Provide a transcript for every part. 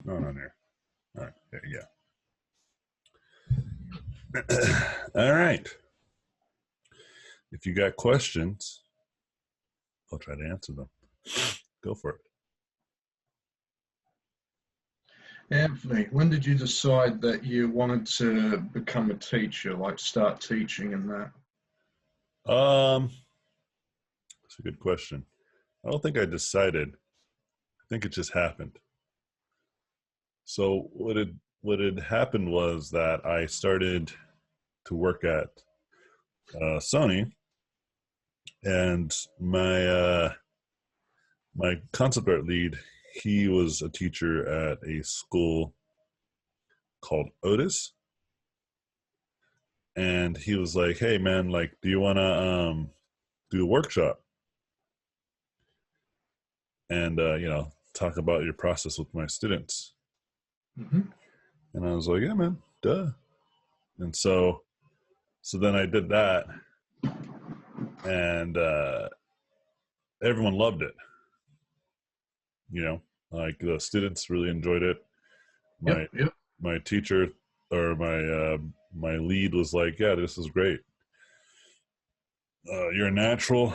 No, not here. All right, there you go. All right. If you got questions, I'll try to answer them. Go for it. Anthony, when did you decide that you wanted to become a teacher, like start teaching and that? That's a good question. I don't think I decided. I think it just happened. So what had happened was that I started to work at Sony, and my concept art lead, he was a teacher at a school called Otis, and he was like, "Hey man, like, do you want to do a workshop and talk about your process with my students?" Mm-hmm. And I was like, "Yeah, man, duh." And so then I did that, and everyone loved it. Like the students really enjoyed it. My Yep. my teacher or my lead was like, "Yeah, this is great. You're a natural."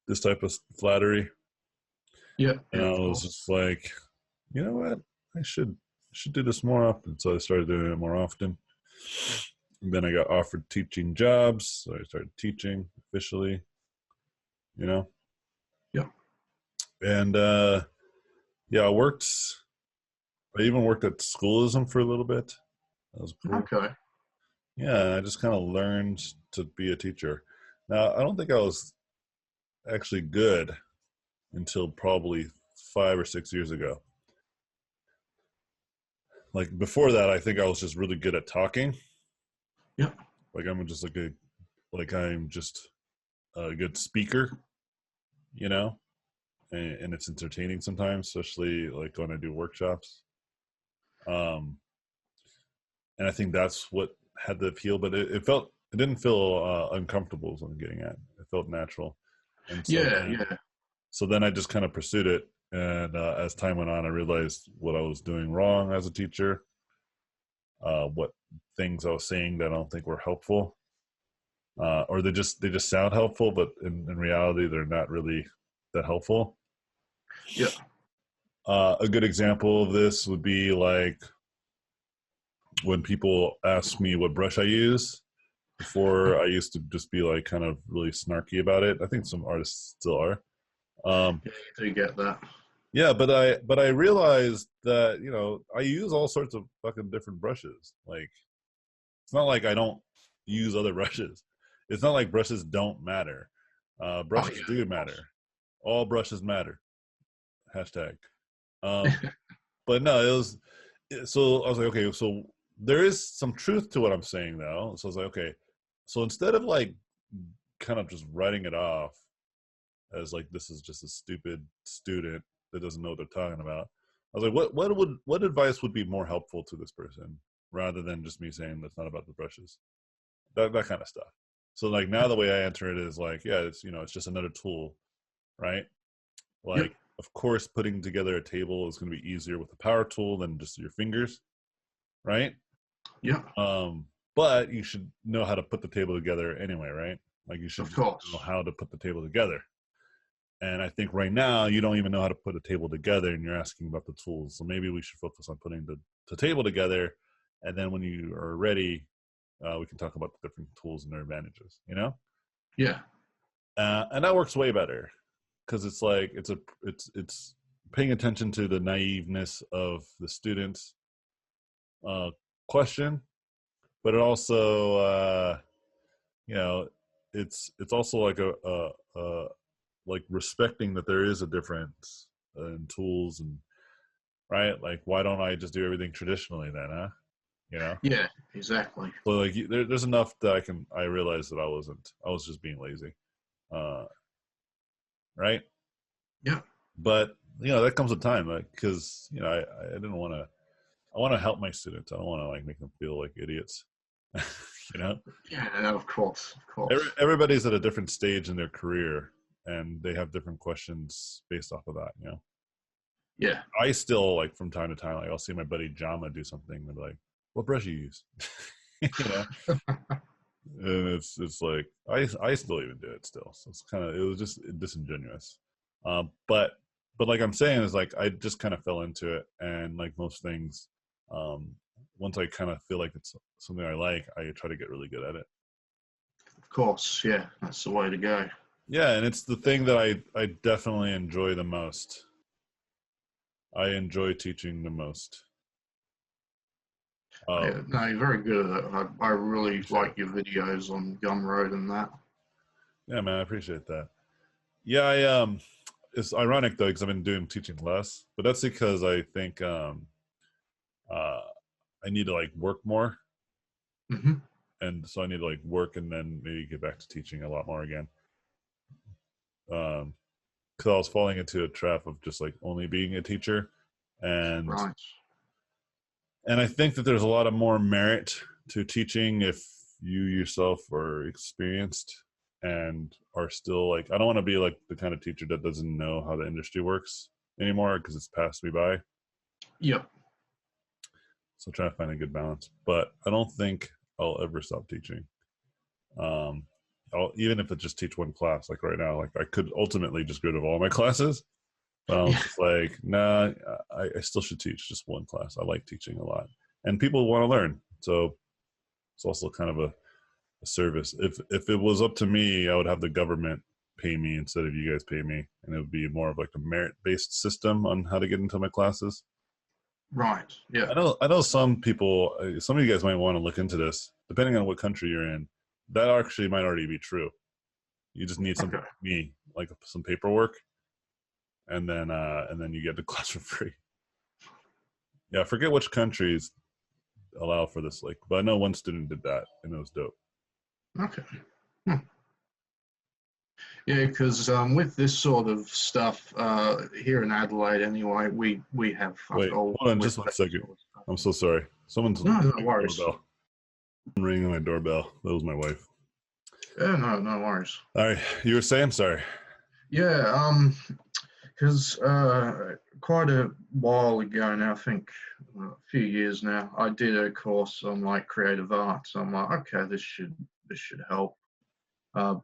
This type of flattery, and I Of was course. just like, you know what, I should do this more often. So I started doing it more often. And then I got offered teaching jobs, so I started teaching officially. You know, Yep. and yeah, I even worked at schoolism for a little bit. That was cool. Okay. Yeah, I just kind of learned to be a teacher. Now, I don't think I was actually good until probably 5 or 6 years ago. Like before that, I think I was just really good at talking. Yep. Like I'm just a good speaker, you know, and it's entertaining sometimes, especially like when I do workshops. Um, and I think that's what had the appeal, but it didn't feel uncomfortable. Is what I'm getting at. It felt natural, and Yeah. so then I just kind of pursued it. And as time went on, I realized what I was doing wrong as a teacher, what things I was saying that I don't think were helpful, or they just sound helpful, but in reality, they're not really that helpful. Yep. A good example of this would be like when people ask me what brush I use. Before, I used to just be like kind of really snarky about it. I think some artists still are. Um, Yeah, you do get that. yeah, but I realized that I use all sorts of fucking different brushes. Like it's not like I don't use other brushes. It's not like brushes don't matter. Oh Brushes do yeah, matter. All brushes matter. Hashtag. of Um, course. but no, so I was like, okay, so there is some truth to what I'm saying though. So I was like, okay, so instead of like kind of just writing it off as like this is just a stupid student that doesn't know what they're talking about, I was like, what advice would be more helpful to this person rather than just me saying that's not about the brushes, that kind of stuff. So like now the way I answer it is like, yeah, it's just another tool, right? Yep. Like, of course, putting together a table is going to be easier with a power tool than just your fingers, right? Yep. Um, but you should know how to put the table together anyway, right? Like you should Of just course. know how to put the table together. And I think right now you don't even know how to put a table together, and you're asking about the tools. So maybe we should focus on putting the table together, and then when you are ready, we can talk about the different tools and their advantages. Yeah. And that works way better because it's like it's paying attention to the naiveness of the students' uh, question, but it also you know it's also like a like respecting that there is a difference in tools, and right, like why don't I just do everything traditionally then, huh? you know Yeah. Exactly. so like there's enough that I realized that I was just being lazy, uh right. Yep. But that comes with time, because I didn't want to. I want to help my students. I don't want to like make them feel like idiots. you know, Yeah. Of course. Of course. Everybody's at a different stage in their career, and they have different questions based off of that. Yeah. I still, like, from time to time, like, I'll see my buddy Jama do something and be like, "What brush you use?" You know, and it's like I still even do it still. So it's kind of, it was just disingenuous. But like I'm saying is, like, I just kind of fell into it, and like most things, um, once I kind of feel like it's something I like, I try to get really good at it. Of course. Yeah. That's the way to go. Yeah, and it's the thing that I definitely enjoy the most. I enjoy teaching the most. Yeah, Um, no, you're very good at it. I really Appreciate it. like your videos on Gumroad and that. Yeah, man, I appreciate that. Yeah, it's ironic though because I've been doing teaching less, but that's because I think uh, I need to like work more, Hmm. and so I need to like work and then maybe get back to teaching a lot more again. Because I was falling into a trap of just like only being a teacher, and Right. I think that there's a lot of more merit to teaching if you yourself are experienced and are still like, I don't want to be like the kind of teacher that doesn't know how the industry works anymore because it's passed me by. Yep. So trying to find a good balance, but I don't think I'll ever stop teaching. Um, even if I just teach one class, like right now, like I could ultimately just go to all my classes, but I was Yeah. just like, nah, I still should teach just one class. I like teaching a lot, and people want to learn. So it's also kind of a service. If it was up to me, I would have the government pay me instead of you guys pay me, and it would be more of like a merit based system on how to get into my classes. Right. Yeah. I know some people, some of you guys might want to look into this, depending on what country you're in. That actually might already be true. You just need something Okay. like me, like some paperwork, and then you get the class for free. Yeah, I forget which countries allow for this. Like, but I know one student did that, and it was dope. Okay. Hmm. Yeah, because with this sort of stuff here in Adelaide, anyway, we have fuck Wait, all hold on, with just one that second. sort of stuff. I'm so sorry. Someone's No, ringing no my worries. doorbell. Ringing my doorbell. That was my wife. Yeah, no, no worries. All right, you were saying? Sorry. Yeah, because quite a while ago now, I think a few years now, I did a course on like creative arts. I'm like, okay, this should help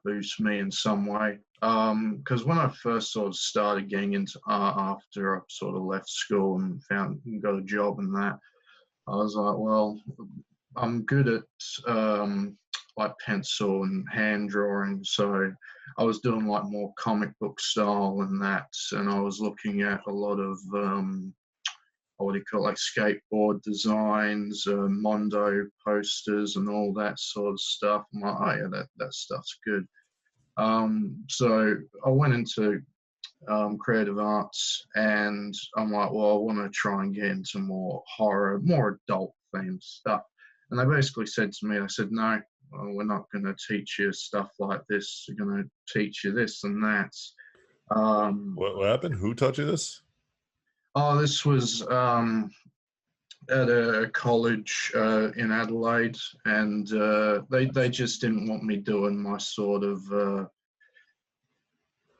boost me in some way. Because when I first sort of started getting into art after I sort of left school and got a job and that, I was like, well, I'm good at like pencil and hand drawing, so I was doing like more comic book style and that, and I was looking at a lot of what do you call it, like skateboard designs, Mondo posters, and all that sort of stuff. I'm like, oh yeah, that stuff's good. So I went into creative arts, and I'm like, well, I want to try and get into more horror, more adult themed stuff. And they basically said to me, I said, no, we're not going to teach you stuff like this. We're going to teach you this and that. Um, What happened? Who taught you this? this was at a college in Adelaide, and they just didn't want me doing my sort of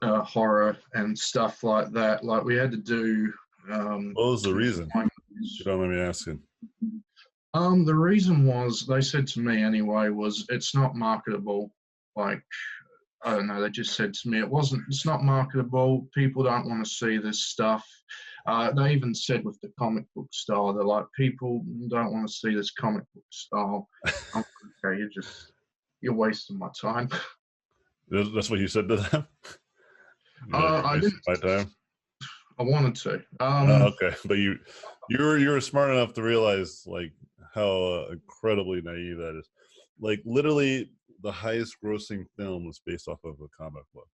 horror and stuff like that. Like we had to do What was the reason? If you drawings. don't mind me asking. The reason was they said to me anyway was it's not marketable. Like I don't know, they just said to me it's not marketable. People don't want to see this stuff. They even said with the comic book style, they're like people don't want to see this comic book style. I'm like, okay, you're wasting my time. That's what you said to them. You're like, I you're wasting didn't. my time. I wanted to. Okay, but you were smart enough to realize like how incredibly naive that is. Like literally, the highest grossing film was based off of a comic book.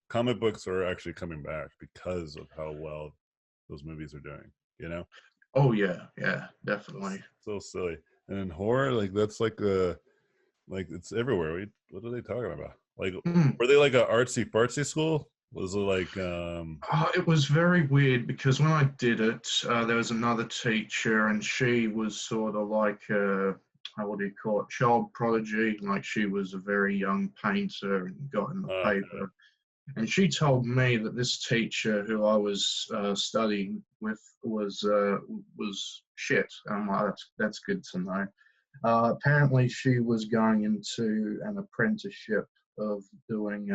Comic books are actually coming back because of how well those movies are doing. You know, Oh yeah, yeah, it's definitely. so silly. And in horror, like that's like like it's everywhere. What are they talking about? Like, Mm. were they like a artsy fartsy school? Was it like It was very weird because when I did it, there was another teacher, and she was sort of like what do you call it, child prodigy. Like she was a very young painter and got in the okay. paper. And she told me that this teacher who I was studying with was shit. I'm like, that's good to know. Apparently, she was going into an apprenticeship of doing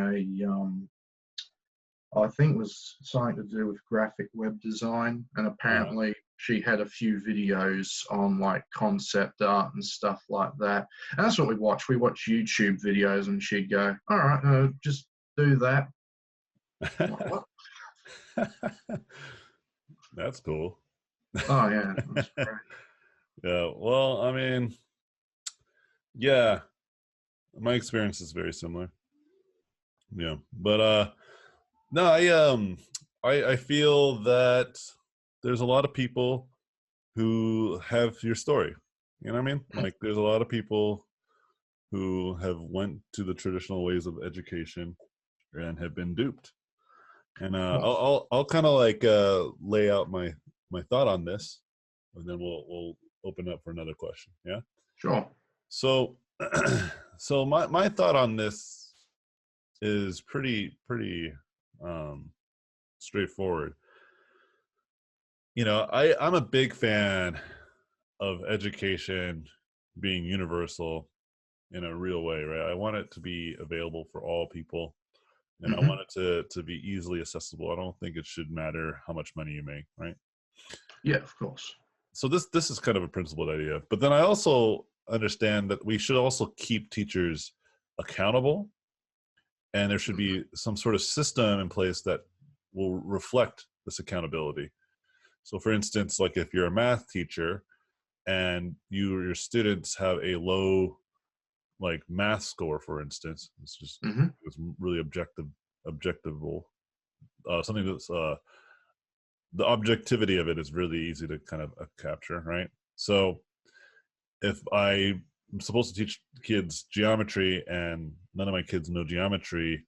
I think it was something to do with graphic web design, and Uh, apparently she had a few videos on like concept art and stuff like that. And that's what we watch. We watch YouTube videos, and she'd go, "All right, just do that." I'm like, what? that's cool. Oh yeah, that's great. Yeah. Well, I mean, yeah, my experience is very similar. Yeah, but no, I feel that there's a lot of people who have your story. You know what I mean? Like, there's a lot of people who have went to the traditional ways of education and have been duped. And Well, I'll kind of like lay out my thought on this, and then we'll open up for another question. Yeah. sure. So so my thought on this is pretty um, straightforward. I'm a big fan of education being universal in a real way, right? I want it to be available for all people, and I Hmm. want it to be easily accessible. I don't think it should matter how much money you make, right? Yeah, of course. So this is kind of a principled idea, but then I also understand that we should also keep teachers accountable, and there should Hmm. be some sort of system in place that will reflect this accountability. So for instance, like if you're a math teacher and your students have a low like math score, for instance, Hmm. it's really objectivable, something that's the objectivity of it is really easy to kind of capture, right? So if I'm supposed to teach kids geometry and none of my kids know geometry,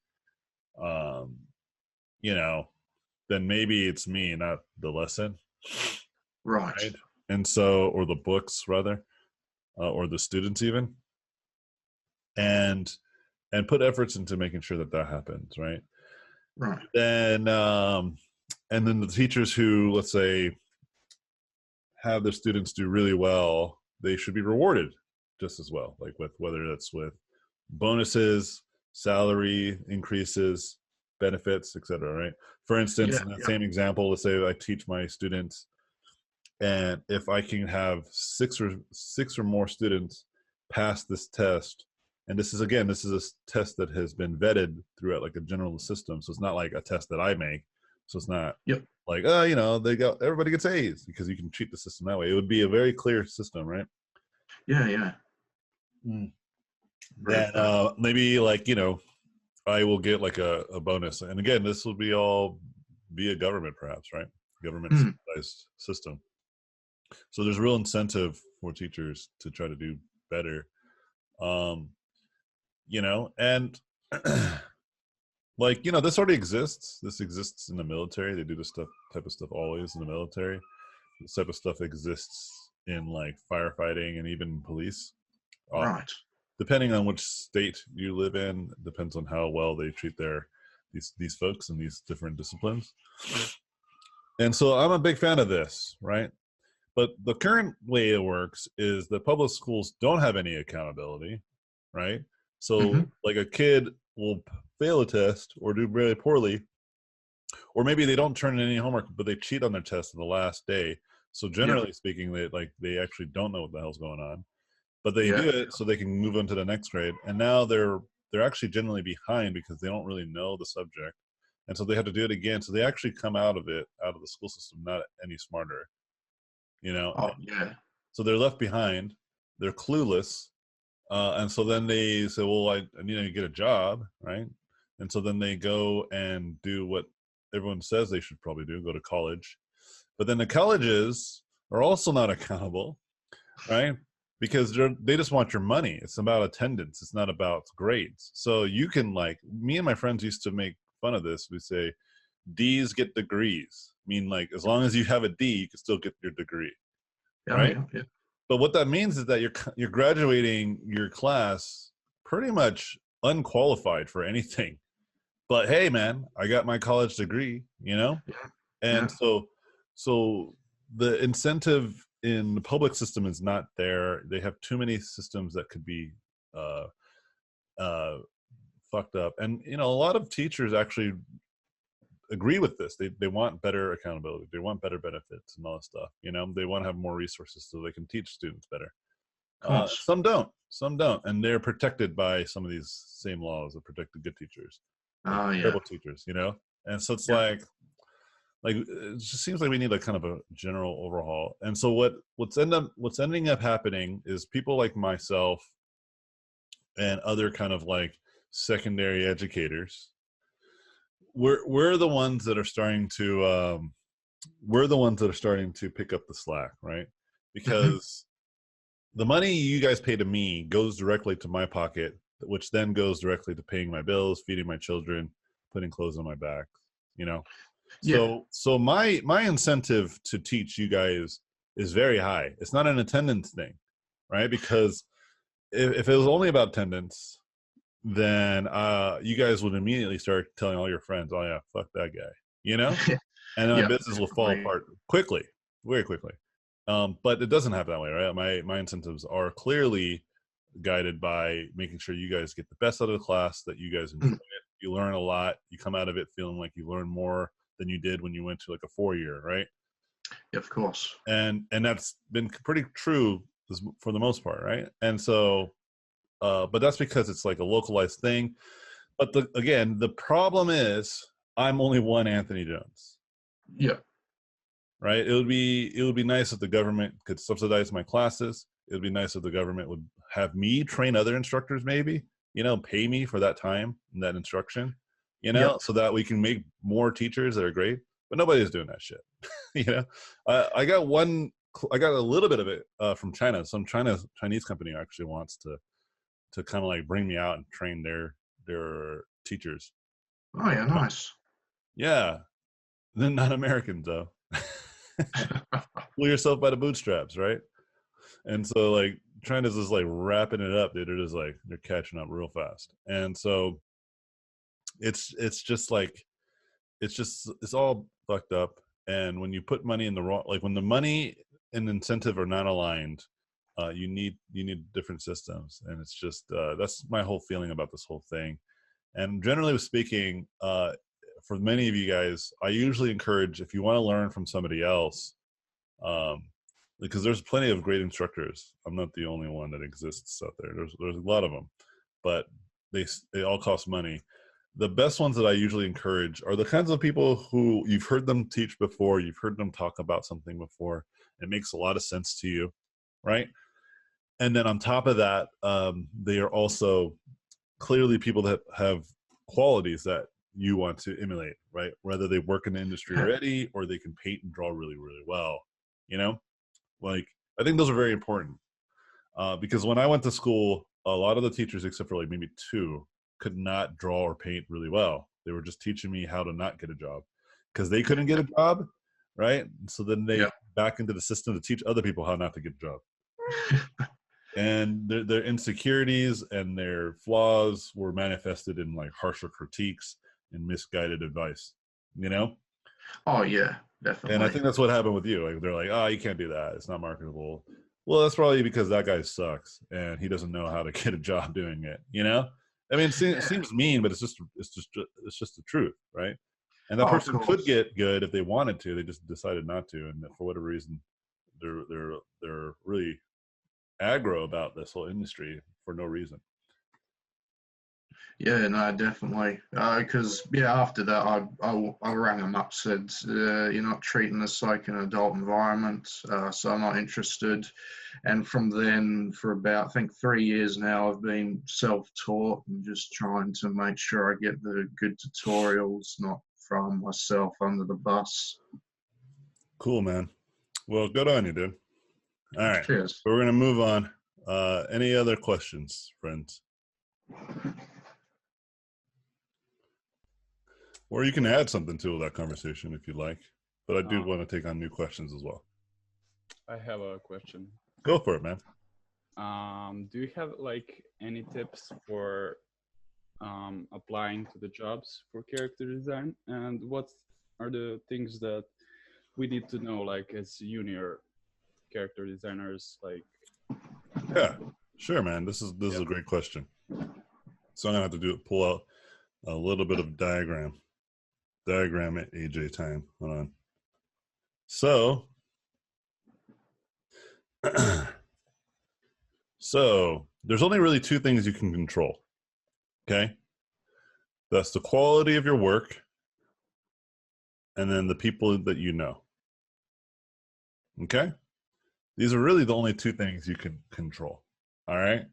um, you know, then maybe it's me, not the lesson, Right. right? And so, or the books rather, or the students even, and put efforts into making sure that that happens, right? Right. Then, and then the teachers who, let's say, have their students do really well, they should be rewarded just as well, like with whether that's with bonuses, salary increases, benefits, etc. Right? For instance, Yeah. in that Yeah. same example, let's say I teach my students, and if I can have six or more students pass this test, and this is a test that has been vetted throughout like a general system, so it's not like a test that I make, so it's not Yep. like they got everybody gets A's because you can cheat the system that way. It would be a very clear system, right? Yeah. Yeah. Mm. Agree Then with that. maybe like I will get like a bonus, and again, this will be all via government, perhaps, right? Government Mm. subsidized system. So there's real incentive for teachers to try to do better. Um, and like, this already exists. This exists in the military. They do this type of stuff always in the military. This type of stuff exists in like firefighting and even police. Uh, Right. Depending on which state you live in, depends on how well they treat these folks in these different disciplines. And so I'm a big fan of this, right? But the current way it works is that public schools don't have any accountability, right? So, Hmm. like a kid will fail a test or do really poorly, or maybe they don't turn in any homework, but they cheat on their test on the last day. So, Yep. generally speaking, they actually don't know what the hell's going on, but they Yeah. do it so they can move on to the next grade. And now they're actually generally behind because they don't really know the subject, and so they have to do it again. So they actually come out of the school system not any smarter, you know. Oh yeah. So they're left behind. They're clueless, and so then they say, "Well, I need to get a job, right?" And so then they go and do what everyone says they should probably do: go to college. But then the colleges are also not accountable, right? Because they just want your money. It's about attendance. It's not about grades. So you can like me and my friends used to make fun of this. We say D's get degrees. I mean, like as long as you have a D, you can still get your degree, Oh right? yeah. Yeah. But what that means is that you're graduating your class pretty much unqualified for anything, But hey, man, I got my college degree, you know? Yeah. And Yeah. so the incentive in the public system is not there. They have too many systems that could be uh, uh, fucked up. And you know, a lot of teachers actually agree with this. They want better accountability. They want better benefits and all that stuff. You know, they want to have more resources so they can teach students better. Of course. Some don't. Some don't, and they're protected by some of these same laws that protect the good teachers and Oh yeah. terrible teachers. You know, and so it's Yeah. like it just seems like we need like kind of a general overhaul. And so what's ending up happening is people like myself and other kind of like secondary educators, we're the ones that are starting to pick up the slack, right? Hmm. Because the money you guys pay to me goes directly to my pocket, which then goes directly to paying my bills, feeding my children, putting clothes on my back, you know. Yeah. So my incentive to teach you guys is very high. It's not an attendance thing, right? Because if it was only about attendance, then you guys would immediately start telling all your friends, "Oh yeah, fuck that guy," you know, and then my Yeah. business will fall Definitely. apart quickly, very quickly. But it doesn't happen that way, right? My incentives are clearly guided by making sure you guys get the best out of the class, that you guys enjoy Mm. it, you learn a lot, you come out of it feeling like you learn more than you did when you went to like a 4 year, right? Yeah, of course. And that's been pretty true for the most part, right? And so, but that's because it's like a localized thing. But again, the problem is I'm only one Anthony Jones, Yeah. right? It would be nice if the government could subsidize my classes. It would be nice if the government would have me train other instructors, maybe, you know, pay me for that time and that instruction, you know, Yep. so that we can make more teachers that are great. But nobody's doing that shit. You know, I got I got a little bit of it from China. Some Chinese company actually wants to kind of like bring me out and train their teachers. Oh yeah, nice. Yeah, they're not Americans though. Pull yourself by the bootstraps, right? And so like China's just like wrapping it up, dude. They're just like they're catching up real fast. And so it's just like it's all fucked up. And when you put money in the wrong, like when the money and incentive are not aligned, you need different systems. And it's just that's my whole feeling about this whole thing. And generally speaking, for many of you guys, I usually encourage, if you want to learn from somebody else, um, because there's plenty of great instructors. I'm not the only one that exists out there. There's a lot of them, but they all cost money. The best ones that I usually encourage are the kinds of people who you've heard them teach before, you've heard them talk about something before. It makes a lot of sense to you, right? And then on top of that, they are also clearly people that have qualities that you want to emulate, right? Whether they work in the industry Yeah. already or they can paint and draw really, really well, you know? Like, I think those are very important because when I went to school, a lot of the teachers, except for like maybe two, could not draw or paint really well. They were just teaching me how to not get a job because they couldn't get a job, right? So then they Yeah. back into the system to teach other people how not to get a job. And their insecurities and their flaws were manifested in like harsher critiques and misguided advice, you know. Oh yeah, And I definitely. think that's what happened with you. Like they're like, oh, you can't do that, it's not marketable. Well, that's probably because that guy sucks and he doesn't know how to get a job doing it, you know. I mean, it Yeah. seems mean, but it's just the truth, right? And that Oh, of person could course. get good if they wanted to, they just decided not to, and for whatever reason they're really aggro about this whole industry for no reason. Yeah, no, definitely. Because yeah, after that, I rang them up, said you're not treating this like an adult environment, so I'm not interested. And from then, for about I think 3 years now, I've been self-taught and just trying to make sure I get the good tutorials, not throwing myself under the bus. Cool, man. Well, good on you, dude. All right, Cheers. so we're gonna move on. Any other questions, friends? Or you can add something to that conversation if you like. But I do Uh, want to take on new questions as well. I have a question. Go for it, man. Do you have like any tips for applying to the jobs for character design, and what are the things that we need to know, like as junior character designers, like Yeah, sure, man. This is yeah. a great question. So I'm gonna have to pull out a little bit of diagram at AJ time. Hold on. So, so there's only really two things you can control. Okay, that's the quality of your work, and then the people that you know. Okay, these are really the only two things you can control. All right.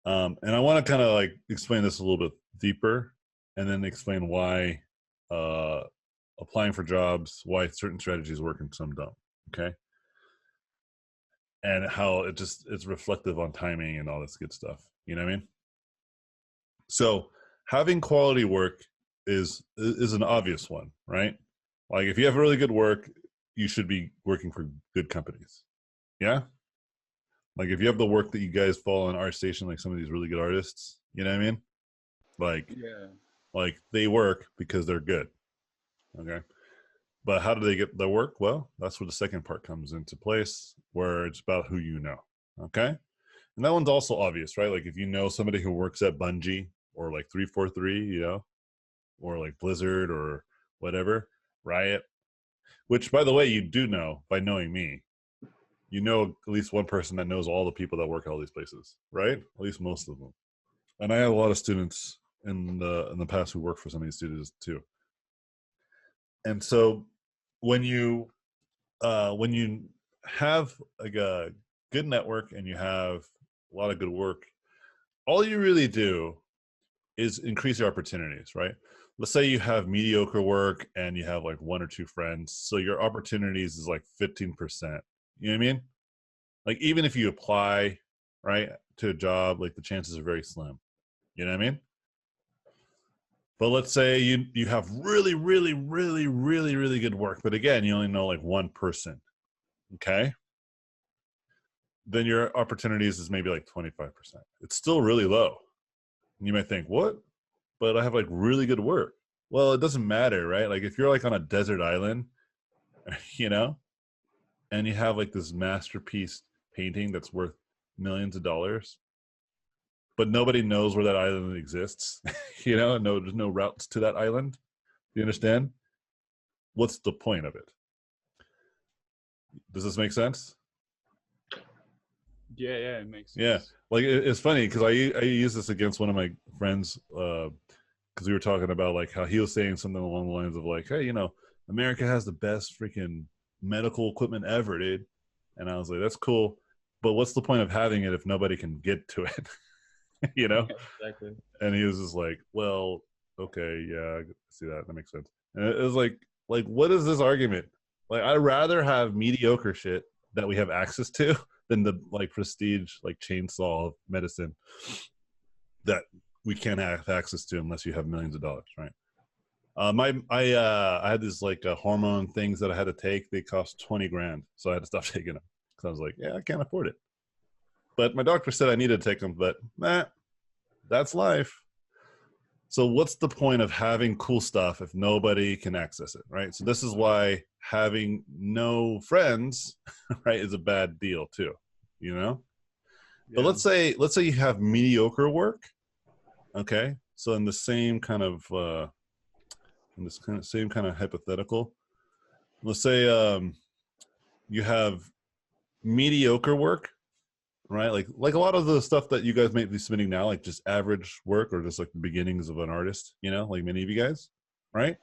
And I want to kind of like explain this a little bit deeper, and then explain why applying for jobs, why certain strategies work and some don't. Okay, and how it's reflective on timing and all this good stuff. You know what I mean? So having quality work is an obvious one, right? Like if you have really good work, you should be working for good companies. Yeah. Like if you have the work that you guys follow on ArtStation, like some of these really good artists, you know what I mean? Yeah. Like they work because they're good. Okay. But how do they get their work? Well, that's where the second part comes into place, where it's about who you know. Okay. And that one's also obvious, right? Like if you know somebody who works at Bungie or like 343, you know, or like Blizzard or whatever, Riot, which by the way, you do know by knowing me. You know at least one person that knows all the people that work at all these places, right? At least most of them. And I have a lot of students in the past who work for some of these studios too. And so when you have like a good network and you have a lot of good work, all you really do is increase your opportunities, right? Let's say you have mediocre work and you have like one or two friends, so your opportunities is like 15%. You know what I mean? Like even if you apply, right, to a job, like the chances are very slim. You know what I mean? But let's say you have really, really, really, really, really good work, but again, you only know like one person. Okay, then your opportunities is maybe like 25%. It's still really low. And you might think, what? But I have like really good work. Well, it doesn't matter, right? Like if you're like on a desert island, you know, and you have like this masterpiece painting that's worth millions of dollars, but nobody knows where that island exists, you know, no, there's no routes to that island. You understand? What's the point of it? Does this make sense? Yeah, yeah, it makes Yeah, sense. like it's funny because I use this against one of my friends because we were talking about like how he was saying something along the lines of like, hey, you know, America has the best freaking medical equipment ever, dude. And I was like, that's cool, but what's the point of having it if nobody can get to it? You know? Yeah, exactly. And he was just like, well, okay, yeah, I see that. That makes sense. And it was like, what is this argument? Like, I'd rather have mediocre shit that we have access to than the like prestige, like chainsaw medicine that we can't have access to unless you have millions of dollars, right? I had these like hormone things that I had to take. They cost 20 grand, so I had to stop taking them because I was like, yeah, I can't afford it. But my doctor said I needed to take them, but that's life. So what's the point of having cool stuff if nobody can access it, right? So this is why having no friends, right, is a bad deal too, you know? But Yeah. let's say you have mediocre work, okay? So in the same kind of same kind of hypothetical, let's say you have mediocre work, right? Like a lot of the stuff that you guys may be submitting now, like just average work or just like the beginnings of an artist, you know, like many of you guys, right?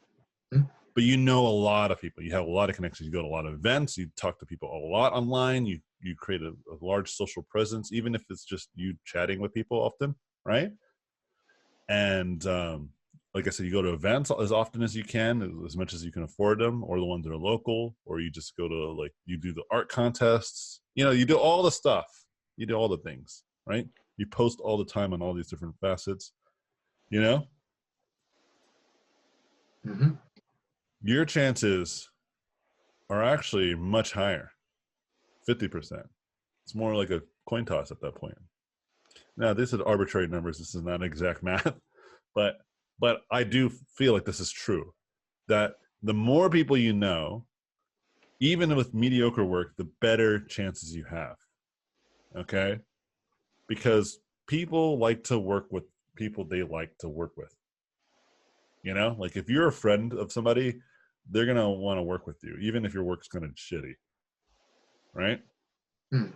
Mm. But you know a lot of people, you have a lot of connections, you go to a lot of events, you talk to people a lot online, you create a large social presence, even if it's just you chatting with people often, right? And like I said, you go to events as often as you can, as much as you can afford them, or the ones that are local, or you just go to like you do the art contests, you know, you do all the stuff, you do all the things, right? You post all the time on all these different facets, you know. Mm-hmm. Your chances are actually much higher, 50%. It's more like a coin toss at that point. Now, these are arbitrary numbers. This is not exact math, but I do feel like this is true. That the more people you know, even with mediocre work, the better chances you have. Okay, because people like to work with people they like to work with. You know, like if you're a friend of somebody, they're gonna want to work with you, even if your work's kind of shitty, right? Hmm.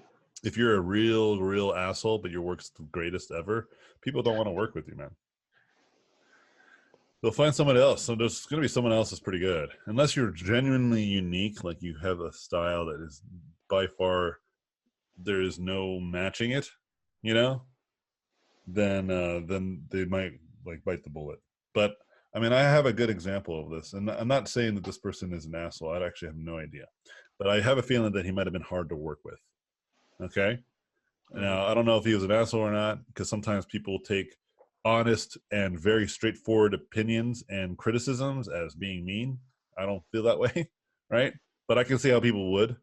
If you're a real asshole, but your work's the greatest ever, people don't want to work with you, man. They'll find someone else. So there's going to be someone else that's pretty good, unless you're genuinely unique, like you have a style that is by far there is no matching it. You know, then they might like bite the bullet. But I mean, I have a good example of this, and I'm not saying that this person is an asshole. I actually have no idea, but I have a feeling that he might have been hard to work with. Okay. Now, I don't know if he was an asshole or not, because sometimes people take honest and very straightforward opinions and criticisms as being mean. I don't feel that way, right? But I can see how people would.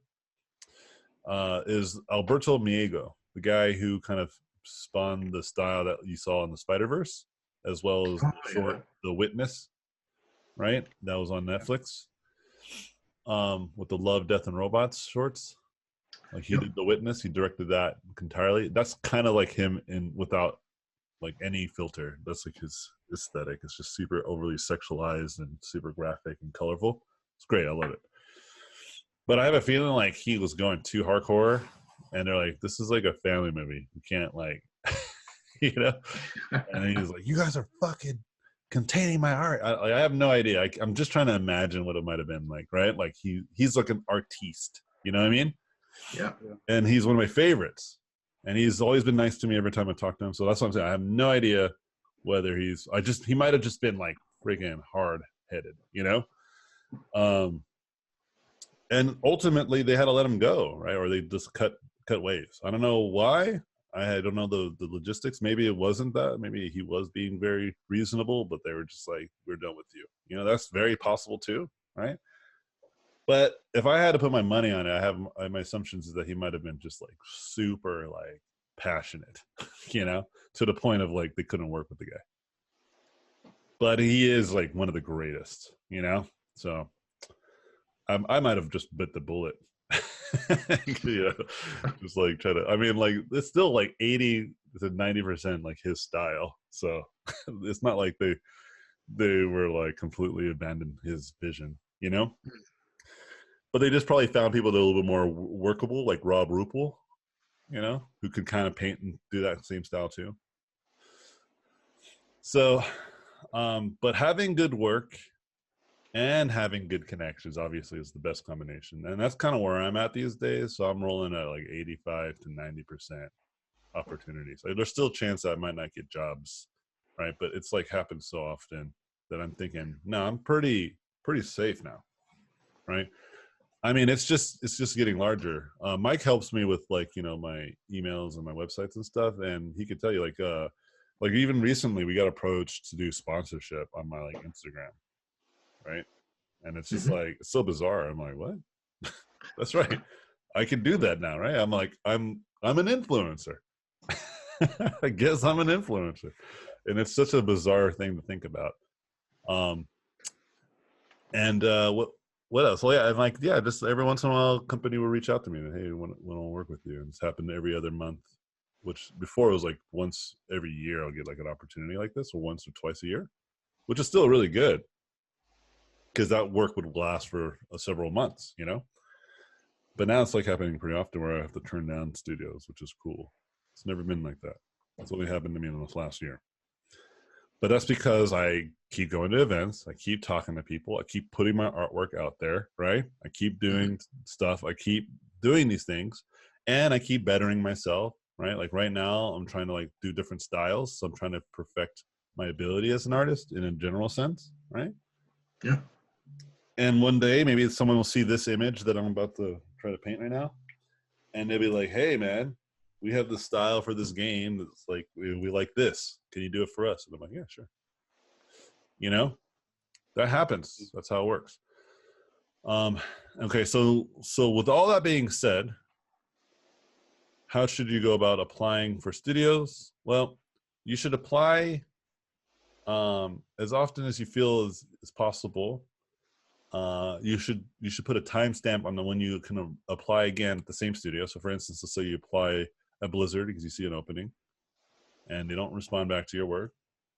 Is Alberto Miego, the guy who kind of spawned the style that you saw in the Spider-Verse, as well as Oh, the short yeah. The Witness, right? That was on Netflix. With the Love, Death, and Robots shorts. Like he Yep. did The Witness, he directed that entirely. That's kind of like him in without like any filter. That's like his aesthetic. It's just super overly sexualized and super graphic and colorful. It's great. I love it. But I have a feeling like he was going too hardcore, and they're like, "This is like a family movie. You can't like, you know." And he was like, "You guys are fucking containing my art." I have no idea. I'm just trying to imagine what it might have been like, right? Like he's like an artiste. You know what I mean? Yeah. And he's one of my favorites. And he's always been nice to me every time I talk to him. So that's what I'm saying. I have no idea whether he might have just been like freaking hard headed, you know? And ultimately they had to let him go, right? Or they just cut ways. I don't know why. I don't know the logistics. Maybe it wasn't that. Maybe he was being very reasonable, but they were just like, we're done with you. You know, that's very possible too, right? But if I had to put my money on it, I have my assumptions is that he might have been just like super like passionate, you know, to the point of like they couldn't work with the guy. But he is like one of the greatest, you know. So I might have just bit the bullet, you know, just like try to. I mean, like it's still like 80 to 90% like his style. So it's not like they were like completely abandoned his vision, you know. But they just probably found people that are a little bit more workable, like Rob Rupel, you know, who could kind of paint and do that same style too. So, but having good work and having good connections obviously is the best combination, and that's kind of where I'm at these days. So I'm rolling at like 85 to 90% opportunities. Like, there's still a chance that I might not get jobs, right? But it's like happens so often that I'm thinking, no, I'm pretty safe now, right? I mean, it's just getting larger. Mike helps me with like, you know, my emails and my websites and stuff, and he could tell you like even recently we got approached to do sponsorship on my like Instagram, right? And it's just Mhm. like it's so bizarre. I'm like, what? That's right. I can do that now, right? I'm like, I'm an influencer. I guess I'm an influencer, and it's such a bizarre thing to think about. Um, And what else? Well, yeah, and like just every once in a while, a company will reach out to me and hey, we want to work with you. And it's happened every other month, which before it was like once every year I'll get like an opportunity like this, or once or twice a year, which is still really good because that work would last for several months, you know. But now it's like happening pretty often where I have to turn down studios, which is cool. It's never been like that. It's only happened to me in this last year. But that's because I keep going to events, I keep talking to people, I keep putting my artwork out there, right? I keep doing stuff, I keep doing these things, and I keep bettering myself, right? Like right now, I'm trying to like do different styles, so I'm trying to perfect my ability as an artist in a general sense, right? Yeah. And one day, maybe someone will see this image that I'm about to try to paint right now, and they'll be like, "Hey, man, we have this style for this game that's like we like this. Can you do it for us?" And I'm like, "Yeah, sure." You know, that happens. That's how it works. Um, okay, so with all that being said, how should you go about applying for studios? Well, you should apply as often as you feel is possible. You should put a timestamp on the when you can apply again at the same studio. So, for instance, let's say you apply at Blizzard because you see an opening, and they don't respond back to your work.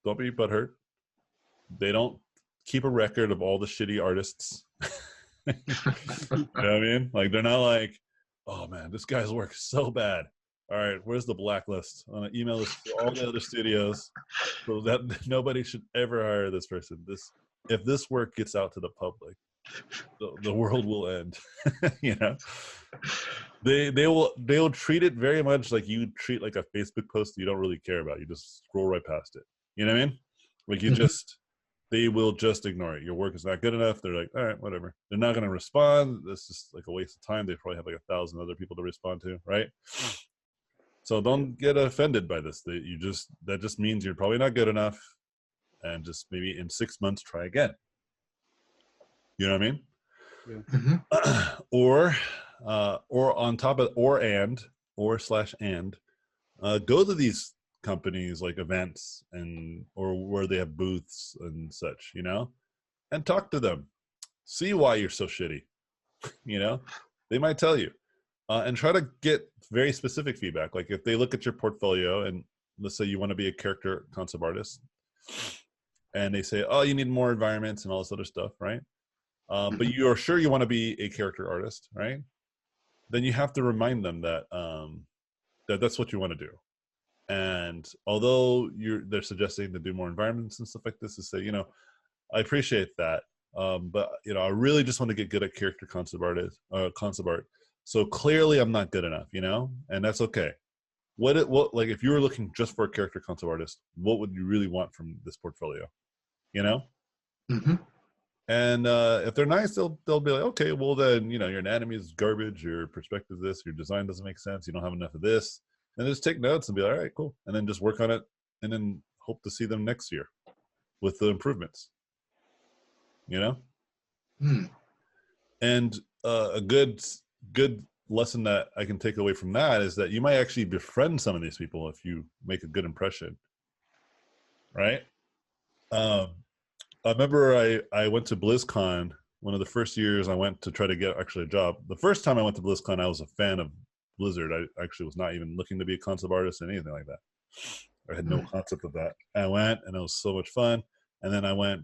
Don't be butthurt. They don't keep a record of all the shitty artists. You know what I mean? Like, they're not like, oh man, this guy's work is so bad. All right, where's the blacklist? I'm gonna email this to all the other studios so that nobody should ever hire this person. If this work gets out to the public, the world will end. You know, they'll treat it very much like you treat like a Facebook post you don't really care about. You just scroll right past it. You know what I mean? Like they will just ignore it. Your work is not good enough. They're like, all right, whatever. They're not going to respond. This is like a waste of time. They probably have like 1,000 other people to respond to, right? So don't get offended by this. That just means you're probably not good enough, and just maybe in 6 months try again. You know what I mean? Yeah. Or on top of and go to these companies like events or where they have booths and such, you know, and talk to them. See why you're so shitty. You know, they might tell you, and try to get very specific feedback. Like if they look at your portfolio and let's say you want to be a character concept artist, and they say, oh, you need more environments and all this other stuff, right? But you're sure you want to be a character artist, right? Then you have to remind them that that's what you want to do. And although they're suggesting to do more environments and stuff like this, to say, you know, I appreciate that, but you know, I really just want to get good at character concept art. So clearly, I'm not good enough, you know, and that's okay. What like if you were looking just for a character concept artist, what would you really want from this portfolio, you know? Mm-hmm. And if they're nice, they'll be like, okay, well then, you know, your anatomy is garbage, your perspective is this, your design doesn't make sense, you don't have enough of this. And just take notes and be like, all right, cool. And then just work on it and then hope to see them next year with the improvements. You know? And a good lesson that I can take away from that is that you might actually befriend some of these people if you make a good impression. Right? I remember I went to BlizzCon one of the first years I went to try to get actually a job. The first time I went to BlizzCon, I was a fan of Blizzard. I actually was not even looking to be a concept artist or anything like that. I had no concept of that. I went and it was so much fun. And then I went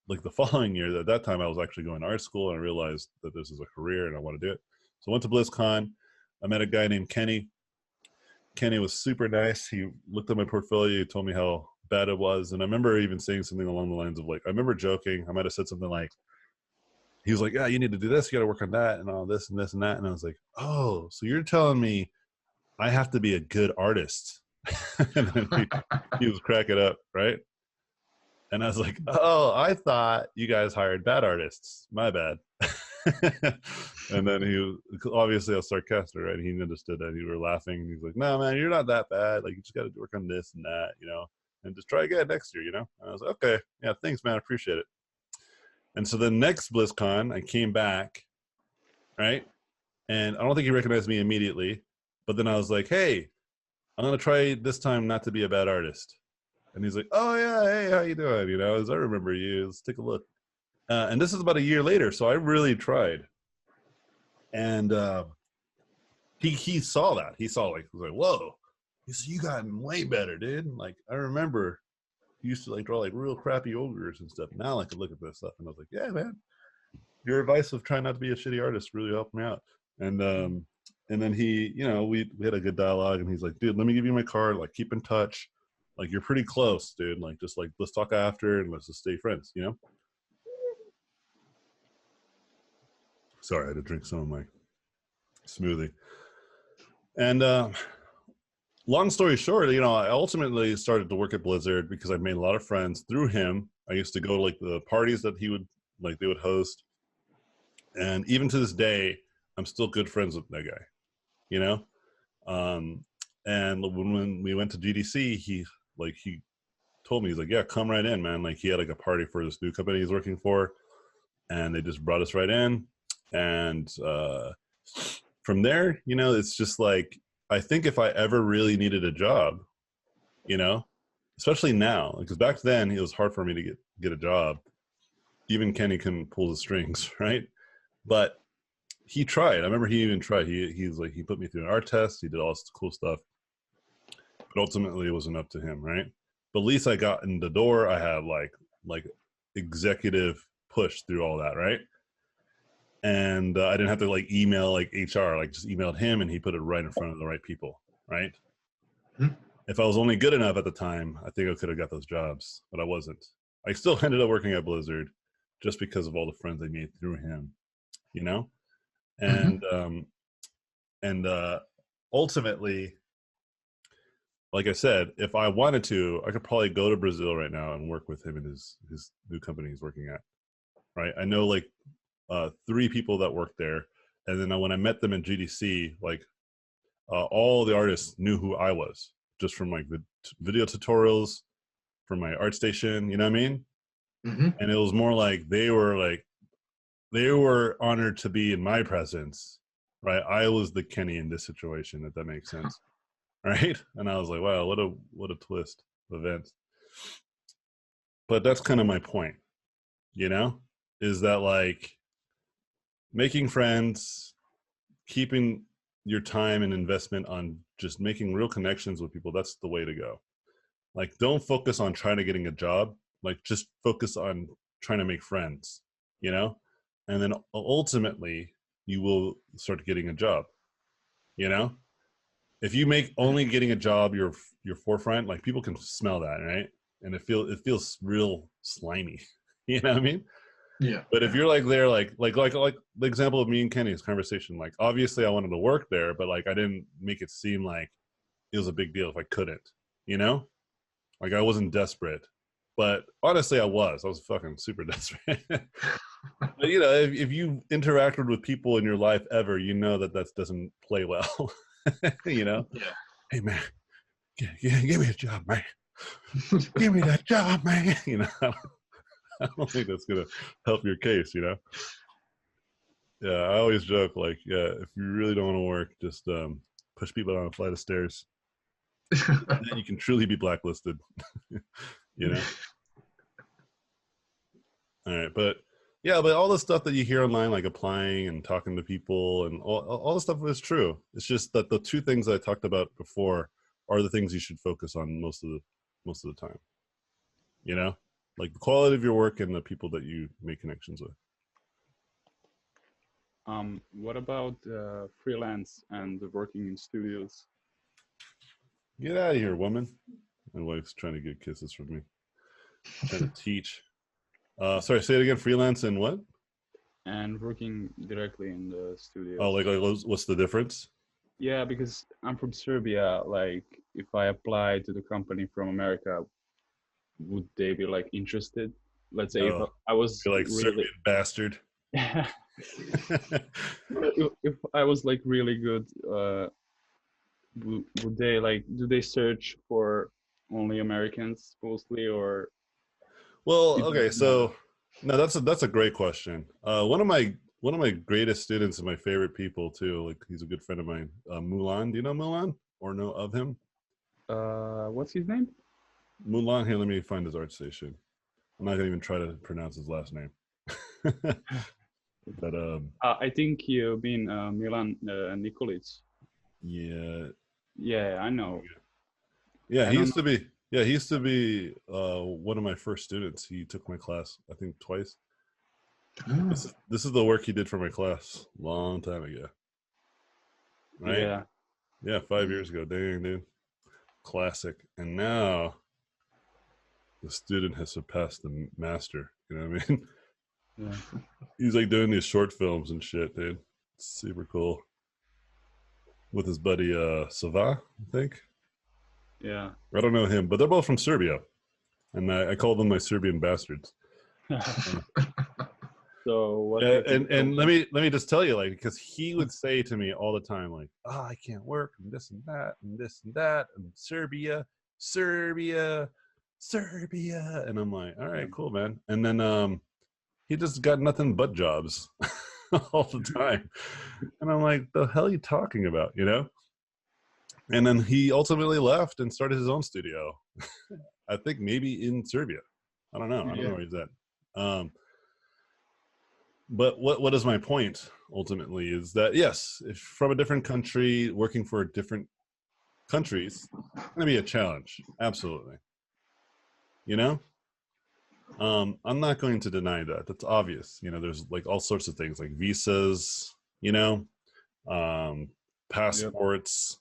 like the following year. At that time, I was actually going to art school and I realized that this is a career and I want to do it. So I went to BlizzCon. I met a guy named Kenny. Kenny was super nice. He looked at my portfolio. He told me how bad it was. And I remember even saying something along the lines of like, I remember joking. I might have said something like, he was like, yeah, you need to do this. You got to work on that and all this and this and that. And I was like, oh, so you're telling me I have to be a good artist. And then he was cracking up, right? And I was like, oh, I thought you guys hired bad artists. My bad. And then obviously I was sarcastic, right? He understood that. He were laughing. He's like, no, man, you're not that bad. Like, you just got to work on this and that, you know, and just try again next year, you know? And I was like, okay, yeah, thanks, man. I appreciate it. And so the next BlizzCon, I came back, right? And I don't think he recognized me immediately. But then I was like, hey, I'm going to try this time not to be a bad artist. And he's like, oh, yeah, hey, how you doing? You know, as I remember you, let's take a look. And this is about a year later, so I really tried. And he saw that. He saw, like, he was like, whoa. He said, you gotten way better, dude. And, like, I remember he used to, like, draw, like, real crappy ogres and stuff. Now I could look at this stuff. And I was like, yeah, man. Your advice of trying not to be a shitty artist really helped me out. And then he, you know, we had a good dialogue. And he's like, dude, let me give you my card. Like, keep in touch. Like, you're pretty close, dude. Like, just, like, let's talk after and let's just stay friends, you know? Sorry, I had to drink some of my smoothie. And long story short, you know, I ultimately started to work at Blizzard because I made a lot of friends through him. I used to go to, like, the parties that he would, like, they would host. And even to this day, I'm still good friends with that guy, you know? And when we went to GDC, he told me, he's like, yeah, come right in, man. Like, he had, like, a party for this new company he's working for. And they just brought us right in. And from there, you know, it's just like I think if I ever really needed a job, you know, especially now, because back then it was hard for me to get a job. Even Kenny couldn't pull the strings, right? But he tried. I remember he even tried. He's like, he put me through an art test. He did all this cool stuff. But ultimately, it wasn't up to him, right? But at least I got in the door. I had like executive push through all that, right? And I didn't have to like email like HR. Like just emailed him, and he put it right in front of the right people, right? Hmm. If I was only good enough at the time, I think I could have got those jobs, but I wasn't. I still ended up working at Blizzard just because of all the friends I made through him, you know? And ultimately, like I said, if I wanted to, I could probably go to Brazil right now and work with him in his new company he's working at, right? I know like 3 people that work there, and then when I met them in GDC, like all the artists knew who I was just from like the video tutorials from my art station, you know what I mean? Mm-hmm. And it was more like they were honored to be in my presence, right? I was the Kenny in this situation, if that makes sense, right? And I was like, wow, what a twist of events. But that's kind of my point, you know, is that like making friends, keeping your time and investment on just making real connections with people, that's the way to go. Like, don't focus on trying to getting a job. Like, just focus on trying to make friends, you know? And then ultimately, you will start getting a job, you know? If you make only getting a job your forefront, like people can smell that, right? And it feels real slimy. You know what I mean? Yeah. But if you're like there, like the example of me and Kenny's conversation, like obviously I wanted to work there, but like I didn't make it seem like it was a big deal if I couldn't, you know? Like I wasn't desperate, but honestly I was fucking super desperate. But you know, if you interacted with people in your life ever, you know that doesn't play well. You know, Yeah. hey man, give me a job, man. Give me that job, man. You know, I don't think that's gonna help your case. You know. Yeah, I always joke like, yeah, if you really don't want to work, just push people down a flight of stairs. Then you can truly be blacklisted. You know. All right, but yeah, but all the stuff that you hear online, like applying and talking to people, and all the stuff is true. It's just that the 2 things I talked about before are the things you should focus on most of the time. You know, like the quality of your work and the people that you make connections with. What about freelance and working in studios? Get out of here, woman. My wife's trying to get kisses from me. Trying to teach. Sorry, say it again. Freelance and what? And working directly in the studios. Oh, like what's the difference? Yeah, because I'm from Serbia. Like, if I apply to the company from America, would they be like interested? Let's say if Oh, I was you're like really, Serbian bastard. if I was like really good, would they like? Do they search for only Americans mostly, or Well, it okay, doesn't matter? so no, that's a great question. One of my greatest students and my favorite people too. Like he's a good friend of mine. Mulan, do you know Mulan or know of him? What's his name? Mulan. Here, let me find his art station. I'm not gonna even try to pronounce his last name. But I think you mean Milan Nikolic. yeah, Yeah, I know. yeah, I he don't used know. to be. Yeah, he used to be one of my first students. He took my class, I think, twice. Ah. This is the work he did for my class long time ago, right? Yeah, Yeah, 5 years ago. Dang, dude, classic. And now the student has surpassed the master. You know what I mean? yeah, He's like doing these short films and shit, dude. It's super cool. With his buddy Sava, I think. yeah. I don't know him, but they're both from Serbia, and I call them my Serbian bastards. Uh, So what Yeah, do you think and about let me just tell you, like, because he would say to me all the time, like, "Oh, I can't work, and this and that, and this and that, and Serbia, Serbia, Serbia," and I'm like, "All right, them? cool, man." And then he just got nothing but jobs all the time, and I'm like, "The hell are you talking about?" You know? And then he ultimately left and started his own studio. I think maybe in Serbia. I don't know. I don't know where he's at. But what is my point ultimately is that, yes, if from a different country, working for different countries, it's going to be a challenge. Absolutely. You know? I'm not going to deny that. That's obvious. You know, there's like all sorts of things like visas, you know, passports,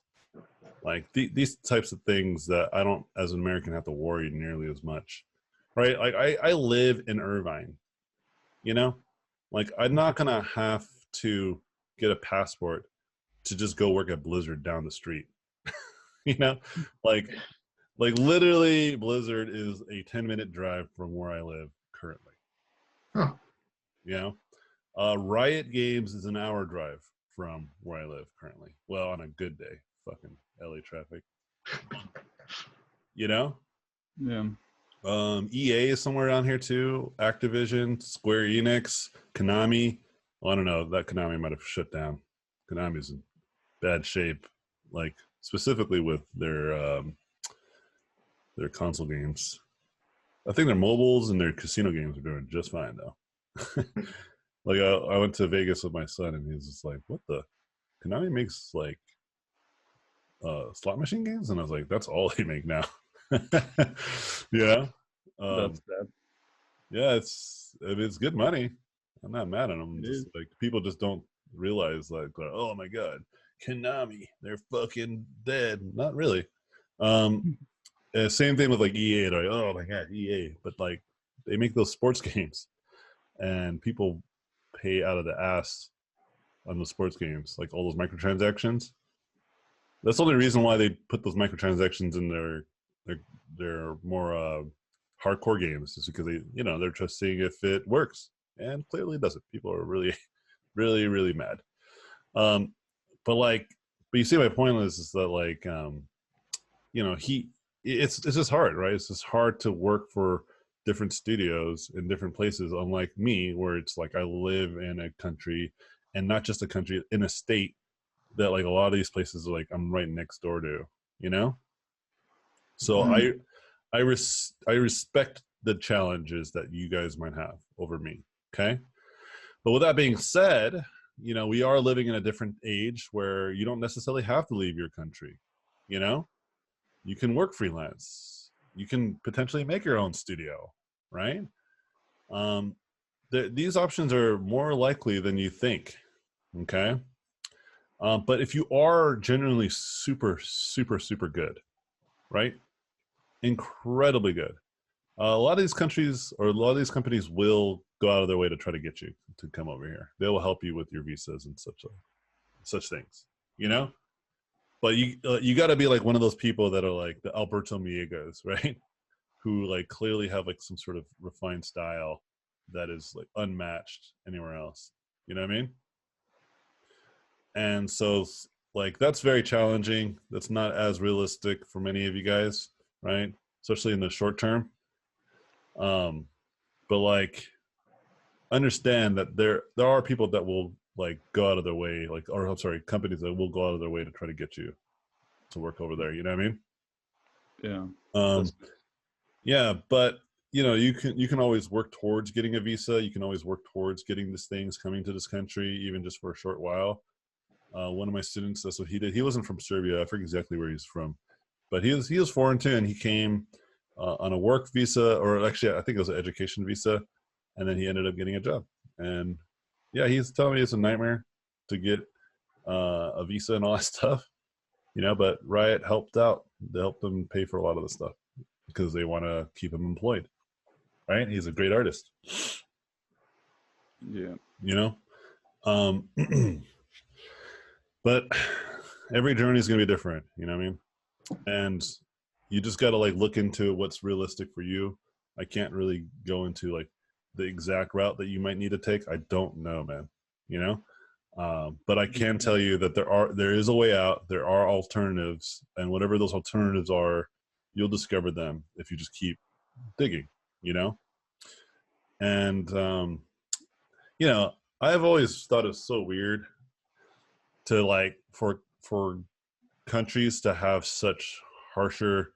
like these types of things that I don't, as an American, have to worry nearly as much, right? Like I live in Irvine, you know, like I'm not gonna have to get a passport to just go work at Blizzard down the street, you know, like literally Blizzard is a 10-minute drive from where I live currently. Huh. You know, Riot Games is an hour drive from where I live currently. Well, on a good day, fucking LA traffic. You know? Yeah. EA is somewhere down here too. Activision, Square Enix, Konami. Well, I don't know. That Konami might have shut down. Konami's in bad shape, like specifically with their console games. I think their mobiles and their casino games are doing just fine though. Like I went to Vegas with my son, and he was just like, "What the? Konami makes like slot machine games?" And I was like, "That's all they make now." Yeah, That's that. yeah, it's good money. I'm not mad at them. It Just is. like people just don't realize like, oh my god, Konami, they're fucking dead. Not really. Same thing with like EA. They're like, oh my god, EA, but like they make those sports games, and people pay out of the ass on the sports games, like all those microtransactions. That's the only reason why they put those microtransactions in their more hardcore games, is because they're just seeing if it works, and clearly it doesn't. People are really, really, really mad. But you see, my point is that like it's just hard, right? It's just hard to work for different studios in different places, unlike me, where it's like I live in a country, and not just a country, in a state that like a lot of these places are like I'm right next door to, you know. So I respect the challenges that you guys might have over me. Okay, but with that being said, we are living in a different age where you don't necessarily have to leave your country. You know, you can work freelance. You can potentially make your own studio, right? Um, these options are more likely than you think. Okay. But if you are genuinely super, super, super good, right? Incredibly good. A lot of these countries or a lot of these companies will go out of their way to try to get you to come over here. They will help you with your visas and such things, you know. But you got to be like one of those people that are like the Alberto Miegos, right? Who like clearly have like some sort of refined style that is like unmatched anywhere else. You know what I mean? And so like that's very challenging. That's not as realistic for many of you guys, right? Especially in the short term. But like understand that there are people that will like go out of their way, like, or I'm sorry, companies that will go out of their way to try to get you to work over there. You know what I mean? Yeah. Yeah, but you can always work towards getting a visa. You can always work towards getting these things, coming to this country, even just for a short while. One of my students, that's what he did. He wasn't from Serbia. I forget exactly where he's from, but he was foreign too, and he came on a work visa, or actually, I think it was an education visa, and then he ended up getting a job. And yeah, he's telling me it's a nightmare to get a visa and all that stuff, But Riot helped out. They helped him pay for a lot of the stuff because they want to keep him employed. Right? He's a great artist. Yeah. Um, but every journey is going to be different. You know what I mean? And you just got to like look into what's realistic for you. I can't really go into like the exact route that you might need to take. I don't know, man. But I can tell you that there is a way out. There are alternatives, and whatever those alternatives are, you'll discover them if you just keep digging. And I've always thought it's so weird to like for countries to have such harsher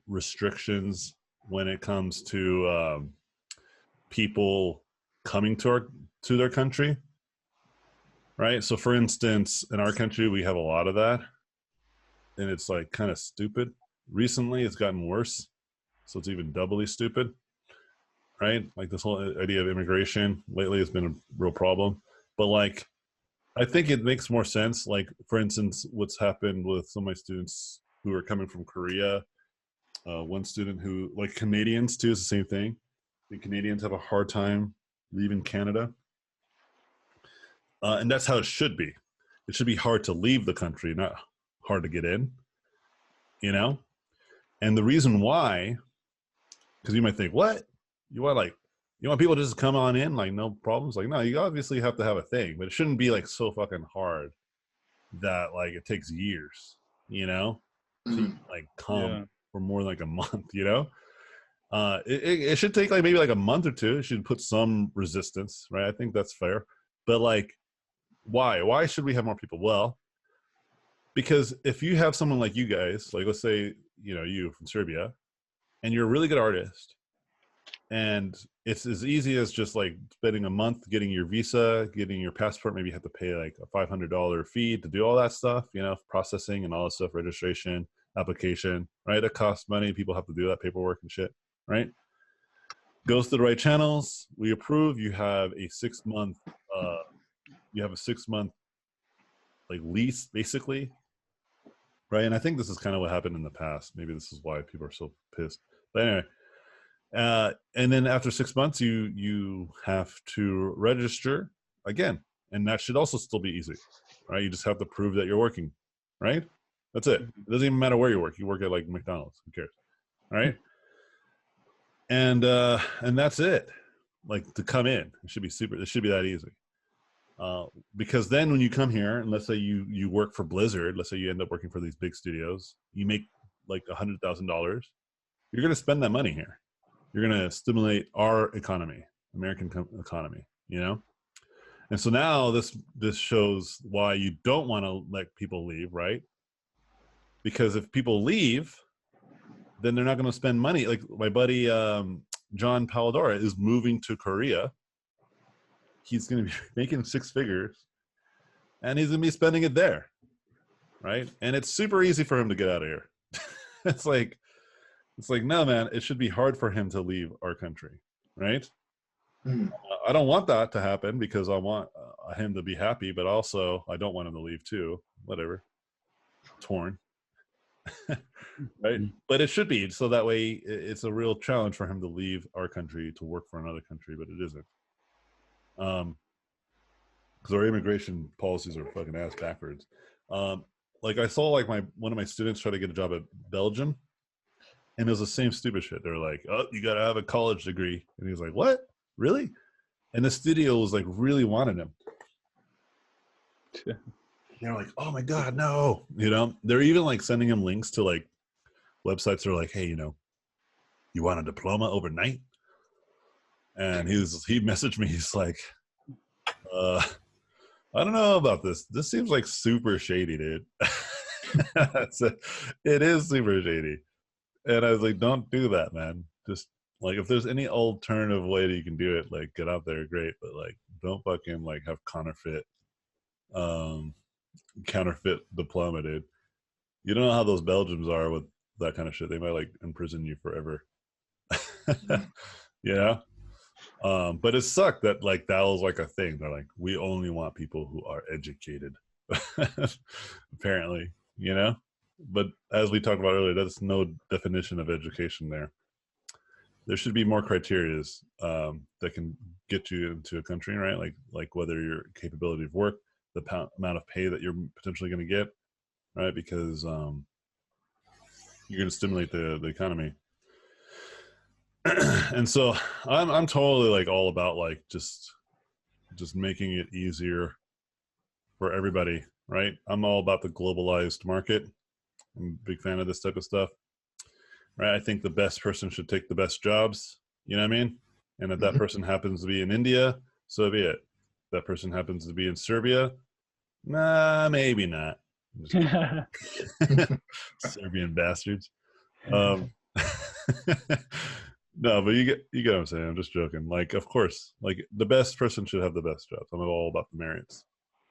restrictions when it comes to people coming to their country, right? So for instance, in our country we have a lot of that, and it's like kind of stupid. Recently it's gotten worse, so it's even doubly stupid, right? Like this whole idea of immigration lately has been a real problem. But like, I think it makes more sense, like for instance what's happened with some of my students who are coming from Korea. One student who, like Canadians too, is the same thing. The Canadians have a hard time leaving Canada, and that's how it should be. It should be hard to leave the country, not hard to get in, you know. And the reason why, because you might think, what, you want people to just come on in like no problems? Like, no, you obviously have to have a thing, but it shouldn't be like so fucking hard that like it takes years, you know, to like come for more than like a month, you know. It should take like maybe like a month or two. It should put some resistance, right? I think that's fair. But like, why should we have more people? Well, because if you have someone like you guys, like let's say, you know, you from Serbia, and you're a really good artist, and it's as easy as just like spending a month getting your visa, getting your passport. Maybe you have to pay like a $500 fee to do all that stuff, you know, processing and all that stuff, registration, application, right? It costs money. People have to do that paperwork and shit, right? Goes to the right channels. We approve. You have a 6 month, like lease basically, right? And I think this is kind of what happened in the past. Maybe this is why people are so pissed. But anyway, and then after 6 months, you have to register again, and that should also still be easy, right? You just have to prove that you're working, right? That's it. It doesn't even matter where you work. You work at like McDonald's. Who cares, all right? And that's it. Like to come in, it should be that easy. Because then when you come here, and let's say you work for Blizzard, let's say you end up working for these big studios, you make like $100,000. You're going to spend that money here. You're going to stimulate our economy, American economy, you know? And so now this shows why you don't want to let people leave, right? Because if people leave, then they're not going to spend money. Like my buddy John Paladora is moving to Korea. He's going to be making 6 figures, and he's going to be spending it there, right? And it's super easy for him to get out of here. It's like, no, man, it should be hard for him to leave our country, right? I don't want that to happen because I want him to be happy, but also I don't want him to leave too. Whatever. Torn. Right? But it should be, so that way it's a real challenge for him to leave our country to work for another country, but it isn't. Because our immigration policies are fucking ass backwards. Like I saw like one of my students try to get a job at Belgium, and it was the same stupid shit. They're like, oh, you gotta have a college degree. And he was like, what? Really? And the studio was like really wanted him. They're like, oh my God, no. You know, they're even like sending him links to like websites that are like, hey, you know, you want a diploma overnight? And he messaged me, he's like, I don't know about this. This seems like super shady, dude. So, it is super shady. And I was like, don't do that, man. Just like, if there's any alternative way that you can do it, like get out there, great. But like, don't fucking like have counterfeit diploma, dude. You don't know how those Belgians are with that kind of shit. They might like imprison you forever. Yeah. But it sucked that like that was like a thing. They're like, we only want people who are educated. Apparently, you know. But as we talked about earlier, that's no definition of education there. There should be more criteria that can get you into a country, right? Like whether your capability of work, the amount of pay that you're potentially going to get, right? Because you're going to stimulate the economy. And so I'm totally like all about like just making it easier for everybody, right? I'm all about the globalized market. I'm a big fan of this type of stuff, right? I think the best person should take the best jobs, you know what I mean? And if that person happens to be in India, so be it. If that person happens to be in Serbia, nah, maybe not. Serbian bastards. Um, no, but you get what I'm saying. I'm just joking. Like, of course, like the best person should have the best jobs. I'm all about the merits.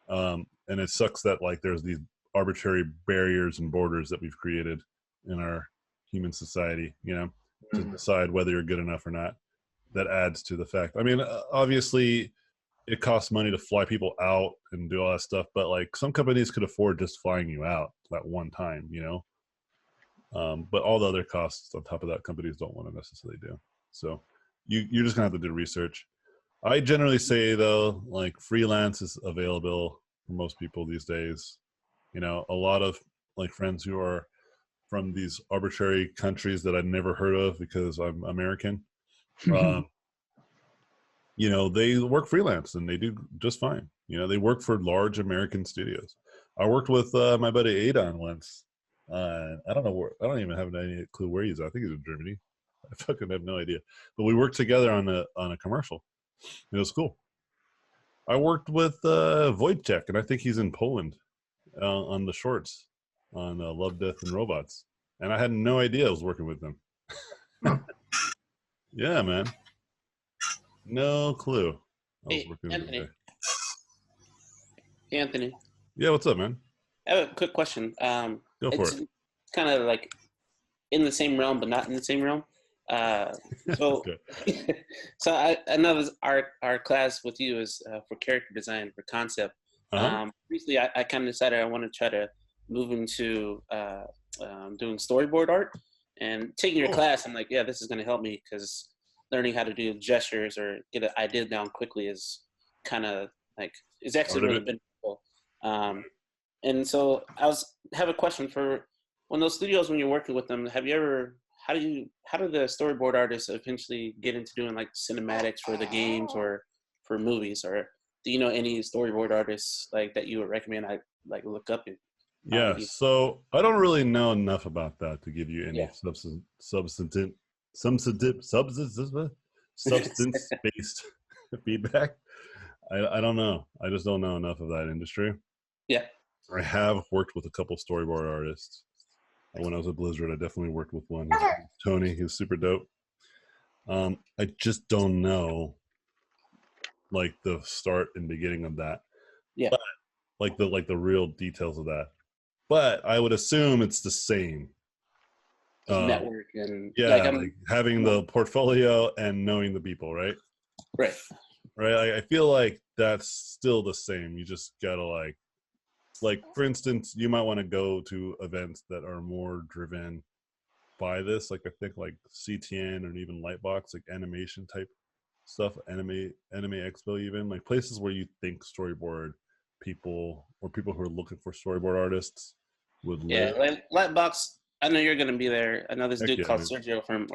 And it sucks that like there's these arbitrary barriers and borders that we've created in our human society, you know, to decide whether you're good enough or not. That adds to the fact. I mean, obviously, it costs money to fly people out and do all that stuff, but like some companies could afford just flying you out that one time, you know. But all the other costs on top of that, companies don't want to necessarily do. So you're just gonna have to do research. I generally say though, like freelance is available for most people these days. You know, a lot of like friends who are from these arbitrary countries that I've never heard of because I'm American. You know, they work freelance and they do just fine. You know, they work for large American studios. I worked with my buddy Adon once. I don't know where, I don't even have any clue where he's at. I think he's in Germany. I fucking have no idea. But we worked together on a commercial. It was cool. I worked with Wojciech, and I think he's in Poland on the shorts on Love, Death, and Robots. And I had no idea I was working with them. Yeah, man. No clue. I was Hey, working Anthony. with Hey, Anthony. Yeah, what's up, man? I have a quick question. Go for it. Kind of like in the same realm, but not in the same realm. So, Okay. so I know this, our class with you is for character design for concept. Recently, I kind of decided I want to try to move into doing storyboard art. And taking your class, I'm like, yeah, this is going to help me because learning how to do gestures or get an idea down quickly is kind of like it's actually really beneficial. And so have a question for when those studios, when you're working with them, have you ever how do the storyboard artists eventually get into doing like cinematics for the games or for movies, or do you know any storyboard artists like that you would recommend I like look up in? Yeah, so I don't really know enough about that to give you any substance based feedback. I don't know. I just don't know enough of that industry. Yeah. I have worked with a couple storyboard artists. When I was at Blizzard, I definitely worked with one. Tony, he was super dope. I just don't know like the start and beginning of that. Yeah. But, like the real details of that. But I would assume it's the same. Network and like having the portfolio and knowing the people, right? Right. I feel like that's still the same. You just gotta like for instance, you might want to go to events that are more driven by this. Like I think like CTN or even Lightbox, like animation type stuff, anime expo, even like places where you think storyboard people or people who are looking for storyboard artists would live. Yeah, like Lightbox. I know you're gonna be there. I know this dude called Sergio from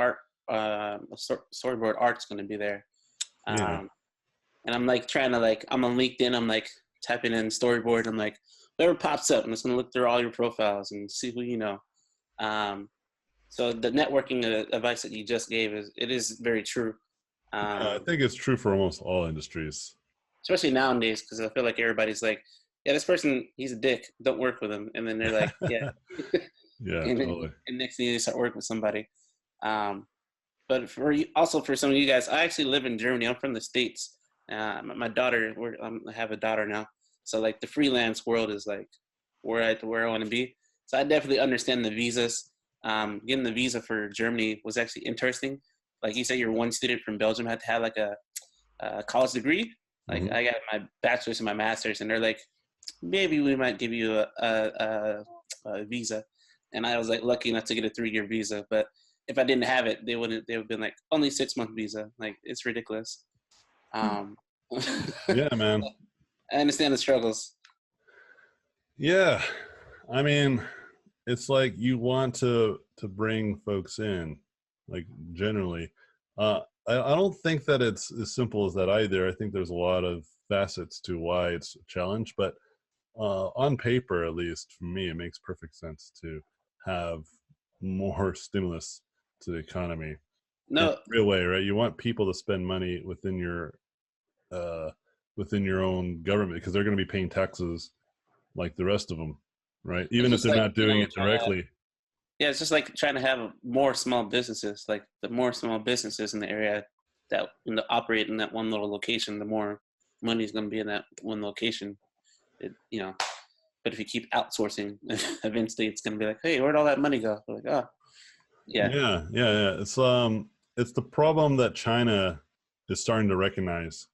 Storyboard Art's gonna be there. And I'm like trying to like I'm on LinkedIn. I'm like typing in storyboard. I'm like whatever pops up. I'm just gonna look through all your profiles and see who you know. So the networking advice that you just gave is very true. I think it's true for almost all industries, especially nowadays, because I feel like everybody's like, yeah, this person, he's a dick. Don't work with him. And then they're like, yeah. Yeah, and totally. And next thing you start working with somebody. But also for some of you guys, I actually live in Germany. I'm from the States. My daughter, I have a daughter now. So like the freelance world is like where I want to be. So I definitely understand the visas. Getting the visa for Germany was actually interesting. Like you said, you're one student from Belgium had to have like a college degree. Like I got my bachelor's and my master's, and they're like, maybe we might give you a visa. And I was like lucky enough to get a 3-year visa. But if I didn't have it, they would have been like only 6-month visa. Like it's ridiculous. Yeah, man. I understand the struggles. Yeah, I mean, it's like you want to bring folks in, like generally. I don't think that it's as simple as that either. I think there's a lot of facets to why it's a challenge, but on paper, at least for me, it makes perfect sense to have more stimulus to the economy. No, real way, right? You want people to spend money within your own government because they're going to be paying taxes like the rest of them. right? Even if just they're like, not doing it trying to directly. yeah, it's just like trying to have more small businesses. Like the more small businesses in the area that operate in that one little location, the more money is going to be in that one location. But if you keep outsourcing, eventually it's going to be like, hey, where'd all that money go? We're like, oh, yeah. Yeah. It's the problem that China is starting to recognize,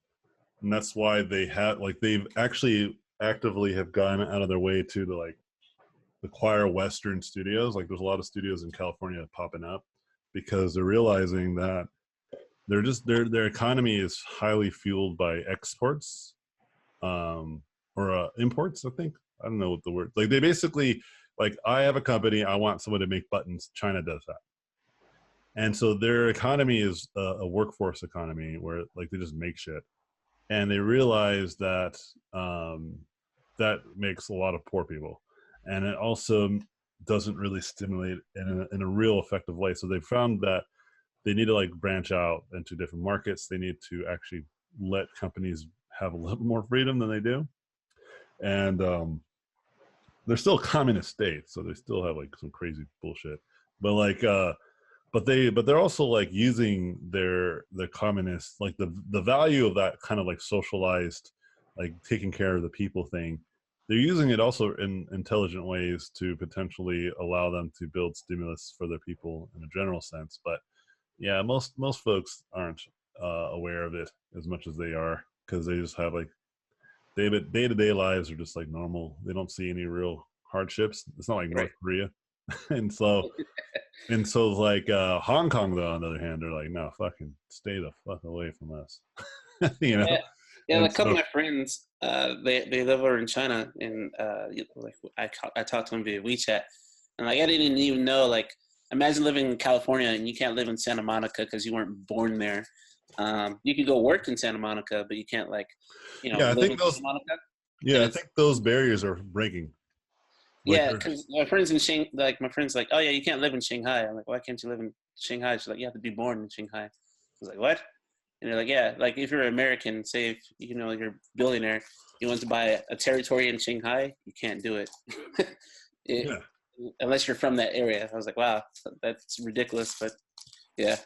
and that's why they've actually actively have gone out of their way to like acquire Western studios. Like there's a lot of studios in California popping up because they're realizing that their economy is highly fueled by exports, or imports. I think I don't know what the word. Like they basically like I have a company. I want someone to make buttons. China does that. And so their economy is a workforce economy where like they just make shit, and they realize that that makes a lot of poor people, and it also doesn't really stimulate in a real effective way. So they found that they need to like branch out into different markets. They need to actually let companies have a little more freedom than they do, and they're still communist states, so they still have like some crazy bullshit, but like but they're also like using their communist like the value of that kind of like socialized like taking care of the people thing. They're using it also in intelligent ways to potentially allow them to build stimulus for their people in a general sense. But yeah, most folks aren't aware of it as much as they are, because they just have like day-to-day lives are just like normal. They don't see any real hardships. It's not like North Korea. and so like Hong Kong though, on the other hand, they're like, no, fucking stay the fuck away from us. you know Yeah, and like a couple so, of my friends, they live over in China, and like I talked to them via WeChat, and like I didn't even know. Like, imagine living in California and you can't live in Santa Monica because you weren't born there. You could go work in Santa Monica, but you can't like, yeah, I live think in those Santa Monica. I think those barriers are breaking. Like Yeah, because my friends in my friends like, oh yeah, you can't live in Shanghai. I'm like, why can't you live in Shanghai? She's like, you have to be born in Shanghai. I was like, what? And they're like, yeah, like if you're American, say if you're a billionaire, you want to buy a territory in Shanghai, you can't do it. Yeah. Unless you're from that area. I was like, wow, that's ridiculous, but yeah.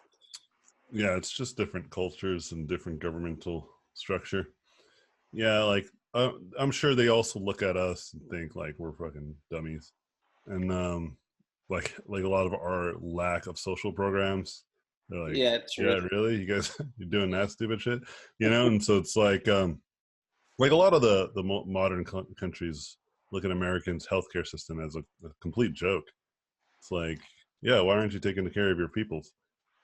Yeah, it's just different cultures and different governmental structure. Yeah, like I'm sure they also look at us and think like we're fucking dummies, and like a lot of our lack of social programs. They're like, Yeah, true. yeah, really, you guys, you're doing that stupid shit, And so it's like a lot of the modern countries look at Americans' healthcare system as a complete joke. It's like, yeah, why aren't you taking care of your peoples?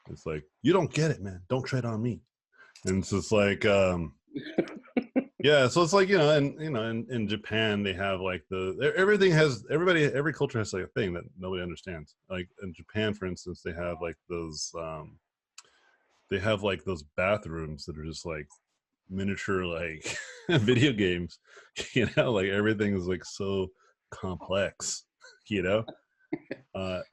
It's like, you don't get it, man. Don't tread on me. And so it's like, yeah, so it's like, in Japan they have like every culture has like a thing that nobody understands. Like in Japan, for instance, they have like those bathrooms that are just like miniature like video games, like everything is like so complex,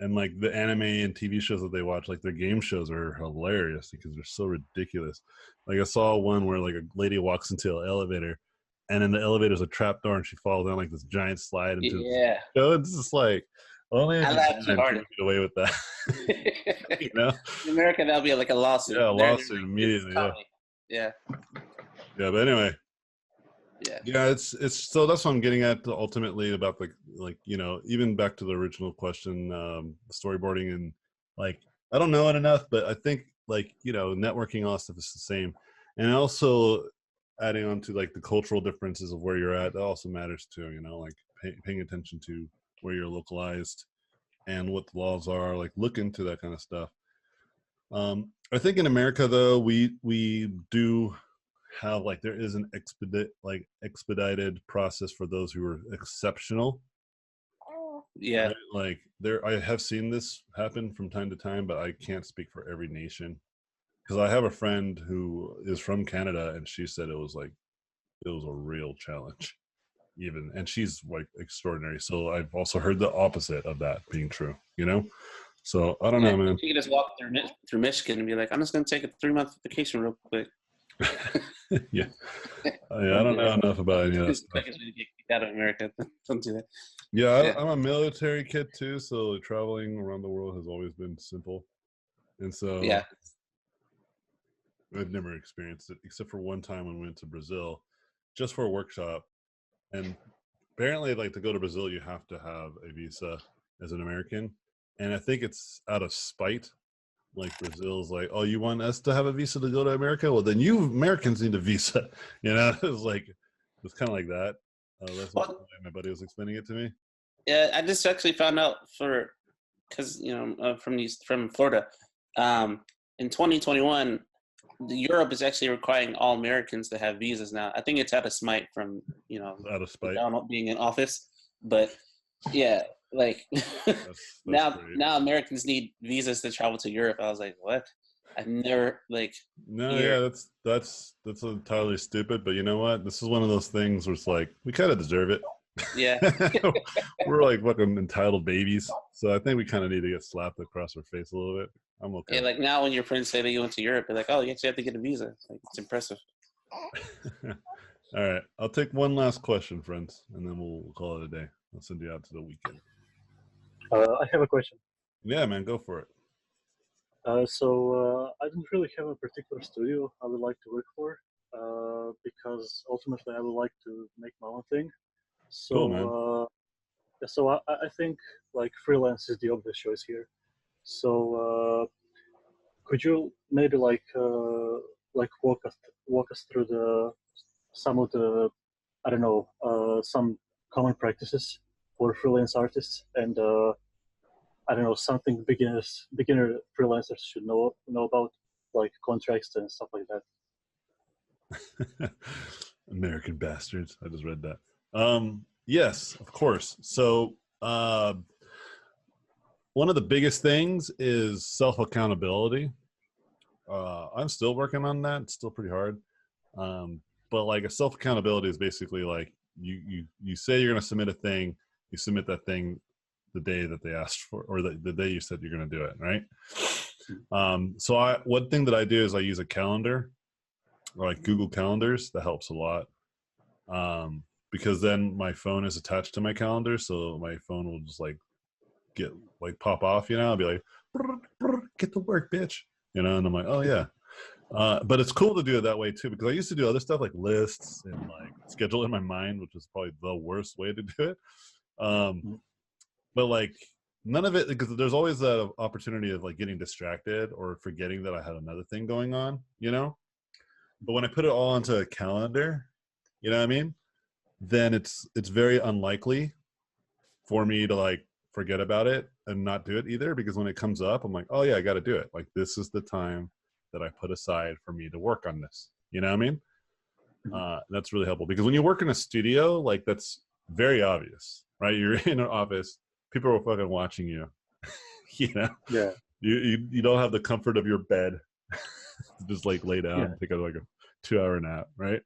and like the anime and TV shows that they watch, like their game shows are hilarious because they're so ridiculous. Like I saw one where like a lady walks into an elevator, and in the elevator's a trap door, and she falls down like this giant slide into yeah. It's just like only in Japan can get away with that. In America, that'll be like a lawsuit. Yeah, a lawsuit immediately. Yeah. Yeah, but anyway. Yeah, it's so that's what I'm getting at ultimately about like even back to the original question, storyboarding, and like I don't know it enough, but I think like networking, all that stuff is the same, and also adding on to like the cultural differences of where you're at, that also matters too. Like paying attention to where you're localized and what the laws are. Like look into that kind of stuff. I think in America though we do have like there is an expedited process for those who are exceptional. Yeah. Right? Like I have seen this happen from time to time, but I can't speak for every nation, because I have a friend who is from Canada, and she said it was a real challenge even, and she's like extraordinary. So I've also heard the opposite of that being true, so I don't know, man. You can just walk through Michigan and be like, I'm just going to take a 3-month vacation real quick. Yeah. I don't know enough about any of that stuff. Get out of America. Don't do that. Yeah, Yeah. I'm a military kid too, so traveling around the world has always been simple. And so Yeah. I've never experienced it except for one time when we went to Brazil just for a workshop. And apparently, like, to go to Brazil, you have to have a visa as an American. And I think it's out of spite. Like, Brazil's like, oh, you want us to have a visa to go to America? Well, then you Americans need a visa. You know, it's kind of like that. That's what Well, my buddy was explaining it to me. yeah, I just actually found out because from Florida, in 2021, Europe is actually requiring all Americans to have visas now. I think it's out of spite from Out of spite. Donald being in office, but yeah, like That's now great. Americans need visas to travel to Europe. I was like, what? I've never No, here. yeah, that's entirely stupid. But you know what? This is one of those things where it's like we kind of deserve it. Yeah. We're like fucking entitled babies, so I think we kind of need to get slapped across our face a little bit. I'm okay. Yeah, like now when your friends say that you went to Europe, they're like, oh, you actually have to get a visa. It's impressive. All right, I'll take one last question, friends, and then we'll call it a day. I'll send you out to the weekend. I have a question. Yeah, man, go for it. I don't really have a particular studio I would like to work for, because ultimately I would like to make my own thing. So, Cool, man. I think like freelance is the obvious choice here. So, could you maybe walk us through some of the, I don't know, some common practices for freelance artists, and I don't know, something beginner freelancers should know about, like contracts and stuff like that. American bastards. I just read that. Yes, of course. So one of the biggest things is self-accountability. I'm still working on that. It's still pretty hard. But like, a self-accountability is basically like you say you're going to submit a thing, you submit that thing the day that they asked for, or the day you said you're going to do it, right? So one thing that I do is I use a calendar, or like Google Calendars. That helps a lot. Because then my phone is attached to my calendar, so my phone will just pop off, I'll be like, brr, brr, get to work, bitch, and I'm like, oh yeah. But it's cool to do it that way too, because I used to do other stuff like lists and like schedule in my mind, which is probably the worst way to do it. But like, none of it, because there's always that opportunity of like getting distracted or forgetting that I had another thing going on, But when I put it all onto a calendar, you know what I mean? Then it's very unlikely for me to like forget about it and not do it either, because when it comes up, I'm like, oh yeah, I got to do it. Like, this is the time that I put aside for me to work on this. You know what I mean? That's really helpful, because when you work in a studio, like, that's very obvious, right? You're in an office, people are fucking watching you. Yeah. You don't have the comfort of your bed to just like lay down and take like a 2-hour nap, right?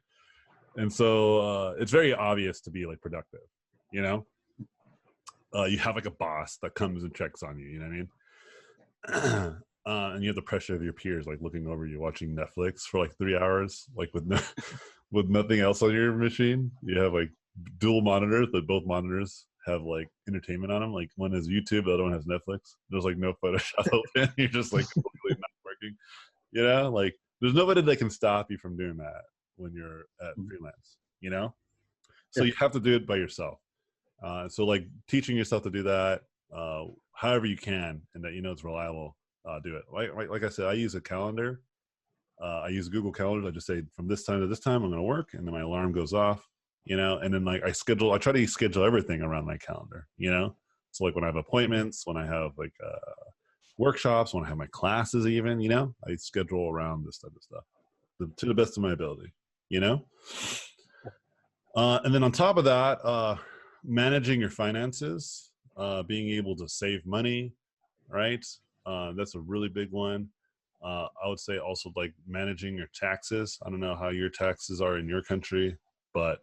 And so it's very obvious to be like productive, you have like a boss that comes and checks on you, you know what I mean? And you have the pressure of your peers like looking over you, watching Netflix for like 3 hours, like with nothing else on your machine. You have like dual monitors, but both monitors have like entertainment on them. Like, one has YouTube, the other one has Netflix. There's like no Photoshop open. You're just like completely not working. Like, there's nobody that can stop you from doing that when you're at freelance, So you have to do it by yourself. So like, teaching yourself to do that, however you can, and that it's reliable, do it. Like I said, I use a calendar. I use Google Calendars. I just say, from this time to this time, I'm going to work, and then my alarm goes off, and then like I try to schedule everything around my calendar, So like, when I have appointments, when I have like workshops, when I have my classes, even, I schedule around this type of stuff to the best of my ability, And then on top of that, managing your finances, being able to save money, right? That's a really big one. I would say also like managing your taxes. I don't know how your taxes are in your country, but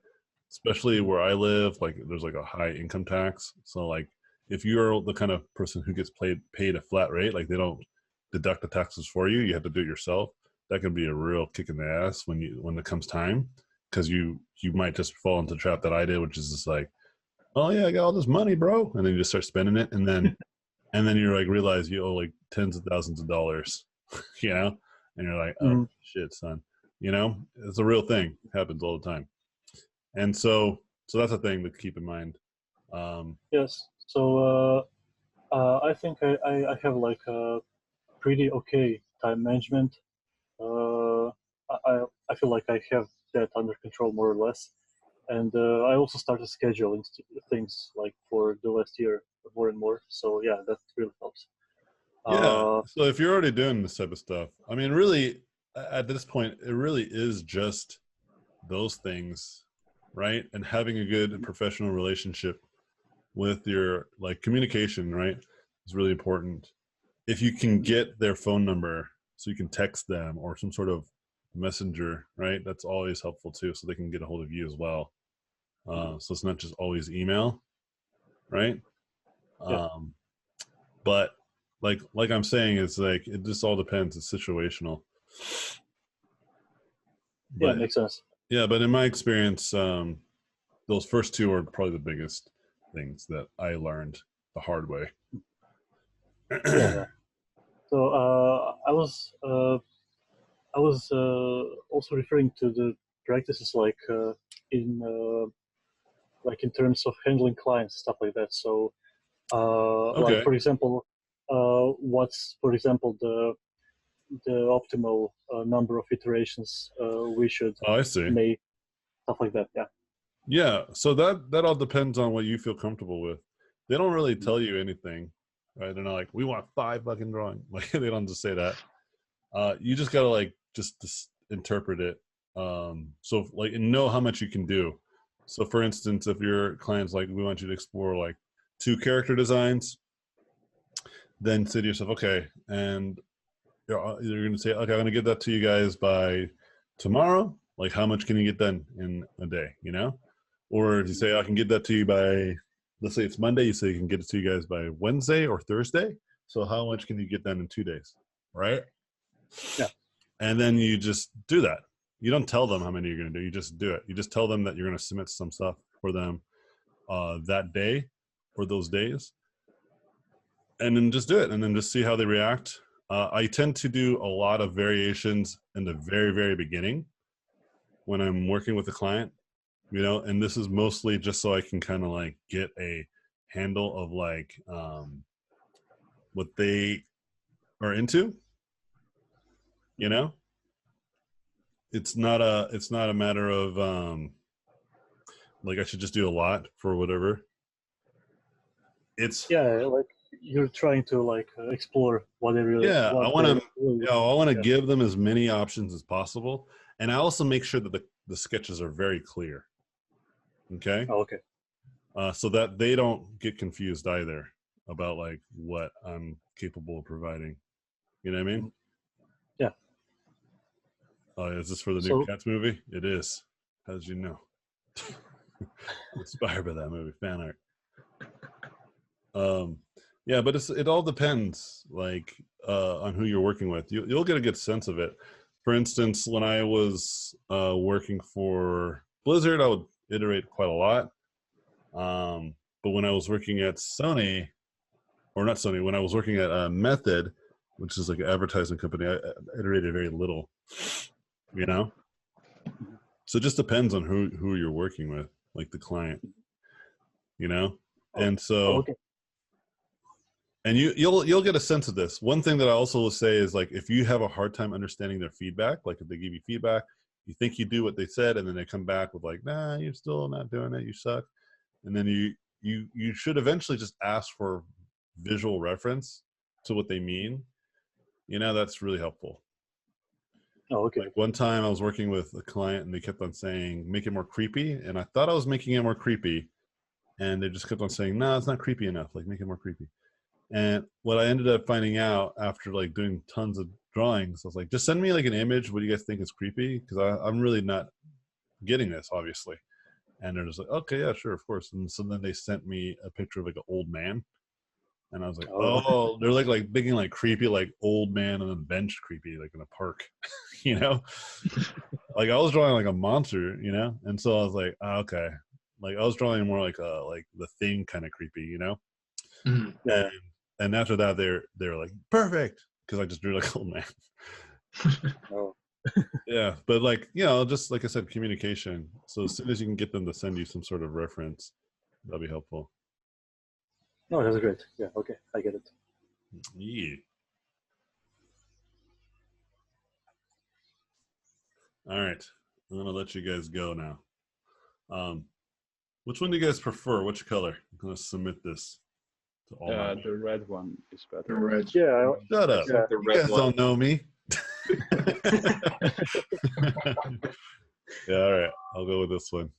especially where I live, like, there's like a high income tax. So like, if you're the kind of person who gets paid a flat rate, like they don't deduct the taxes for you, you have to do it yourself. That can be a real kick in the ass when it comes time, because you might just fall into the trap that I did, which is just like, oh yeah, I got all this money, bro. And then you just start spending it. And then you like realize you owe like tens of thousands of dollars, you know? And you're like, oh Mhm. shit, son. You know, it's a real thing. It happens all the time. And so that's a thing to keep in mind. Yes. So I think I have like a pretty okay time management. Uh, I feel like I have that under control more or less. And I also started scheduling things like for the last year more and more. So yeah, that really helps. Yeah. Uh, So if you're already doing this type of stuff, I mean, really, at this point, it really is just those things, right? And having a good professional relationship with your like communication, right, is really important. If you can get their phone number so you can text them or some sort of messenger, right, that's always helpful too, so they can get a hold of you as well. So it's not just always email, right? yeah, Um, but like I'm saying, it's like it just all depends. It's situational. yeah, But makes sense. yeah, but in my experience, those first two are probably the biggest things that I learned the hard way. Yeah, yeah. So I was also referring to the practices in like in terms of handling clients, stuff like that. So like Okay. for example, what's for example the optimal number of iterations we should Oh, I see. make, stuff like that. Yeah. Yeah, so that all depends on what you feel comfortable with. They don't really tell you anything, right? They're not like, we want 5 fucking drawing. Like they don't just say that. You just gotta like just interpret it. So like and know how much you can do. So for instance, if your client's like, we want you to explore like 2 character designs, then say to yourself, okay, and you're gonna say, okay, I'm gonna get that to you guys by tomorrow. Like how much can you get done in a day, you know? Or if you say I can get that to you by, let's say it's Monday, you say you can get it to you guys by Wednesday or Thursday. So how much can you get done in 2 days, right? Yeah. And then you just do that. You don't tell them how many you're going to do. You just do it. You just tell them that you're going to submit some stuff for them that day or those days, and then just do it, and then just see how they react. I tend to do a lot of variations in the very, very beginning when I'm working with a client, you know, and this is mostly just so I can kind of like get a handle of like what they are into, you know. It's not a matter of like I should just do a lot for whatever. It's Yeah, like you're trying to like explore what they really yeah, what they really, I want to yeah. give them as many options as possible, and I also make sure that the sketches are very clear. Okay, Oh, okay. so that they don't get confused either about like what I'm capable of providing. You know what I mean? Yeah. Is this for the new So Cats movie? It is. How did you know? I'm inspired by that movie. Fan art. Yeah, but it all depends like on who you're working with. You'll get a good sense of it. For instance, when I was working for Blizzard, I would iterate quite a lot. But when I was working at Sony, or not Sony, when I was working at Method, which is like an advertising company, I iterated very little. You know, so it just depends on who you're working with, like the client. You know, oh, and oh, so okay. and you'll get a sense of this. One thing that I also will say is like if you have a hard time understanding their feedback, like if they give you feedback, you think you do what they said, and then they come back with like, nah, you're still not doing it, you suck. And then you should eventually just ask for visual reference to what they mean. You know, that's really helpful. Oh, okay. Like one time I was working with a client and they kept on saying, make it more creepy. And I thought I was making it more creepy. And they just kept on saying, no, it's not creepy enough. Like make it more creepy. And what I ended up finding out after like doing tons of drawings, I was like, just send me like an image. What do you guys think is creepy? Because I'm really not getting this, obviously. And they're just like, okay, yeah, sure, of course. And so then they sent me a picture of like an old man. And I was like, Oh, oh, they're like thinking like creepy, like old man on a bench creepy, like in a park, you know? Like I was drawing like a monster, you know? And so I was like, oh, okay. Like I was drawing more like the Thing kind of creepy, you know. Mhm. And after that, they're like perfect because I just drew like a little man. Oh, Yeah, but like you know, just like I said, communication. So as soon as you can get them to send you some sort of reference, that'll be helpful. no, that's great. Yeah, okay, I get it. Yeah. All right, I'm gonna let you guys go now. Which one do you guys prefer? Which color? I'm gonna submit this to all. My The red one is The better. red. Yeah, Shut up! Yeah. The You red guys one. don't know me. Yeah, all right. I'll go with this one.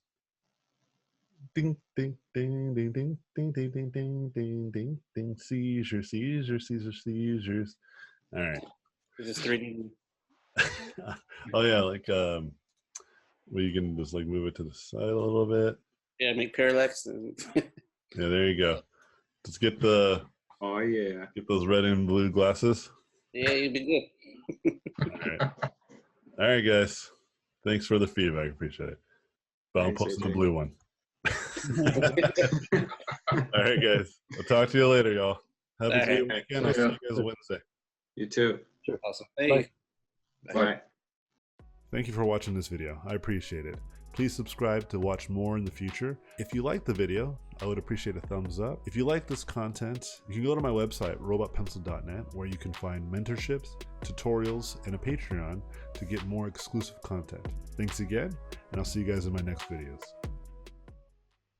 Ding ding ding ding ding ding ding ding ding ding ding ding. Seizures, seizures, seizures, seizures. All right. It's just 3D. Oh yeah, like where you can just like move it to the side a little bit. Yeah, make parallax. And Yeah, there you go. Just get the Oh yeah. get those red and blue glasses. yeah, you'd be good. All right, guys. Thanks for the feedback. Appreciate it. But I'm Thanks, posting the AJ. blue one. All right, guys. I'll talk to you later, y'all. Have a All good right. weekend. I'll see you guys Wednesday. You too. Awesome. Bye. Hey. Bye. Thank you for watching this video. I appreciate it. Please subscribe to watch more in the future. If you liked the video, I would appreciate a thumbs up. If you like this content, you can go to my website, robotpencil.net, where you can find mentorships, tutorials, and a Patreon to get more exclusive content. Thanks again, and I'll see you guys in my next videos.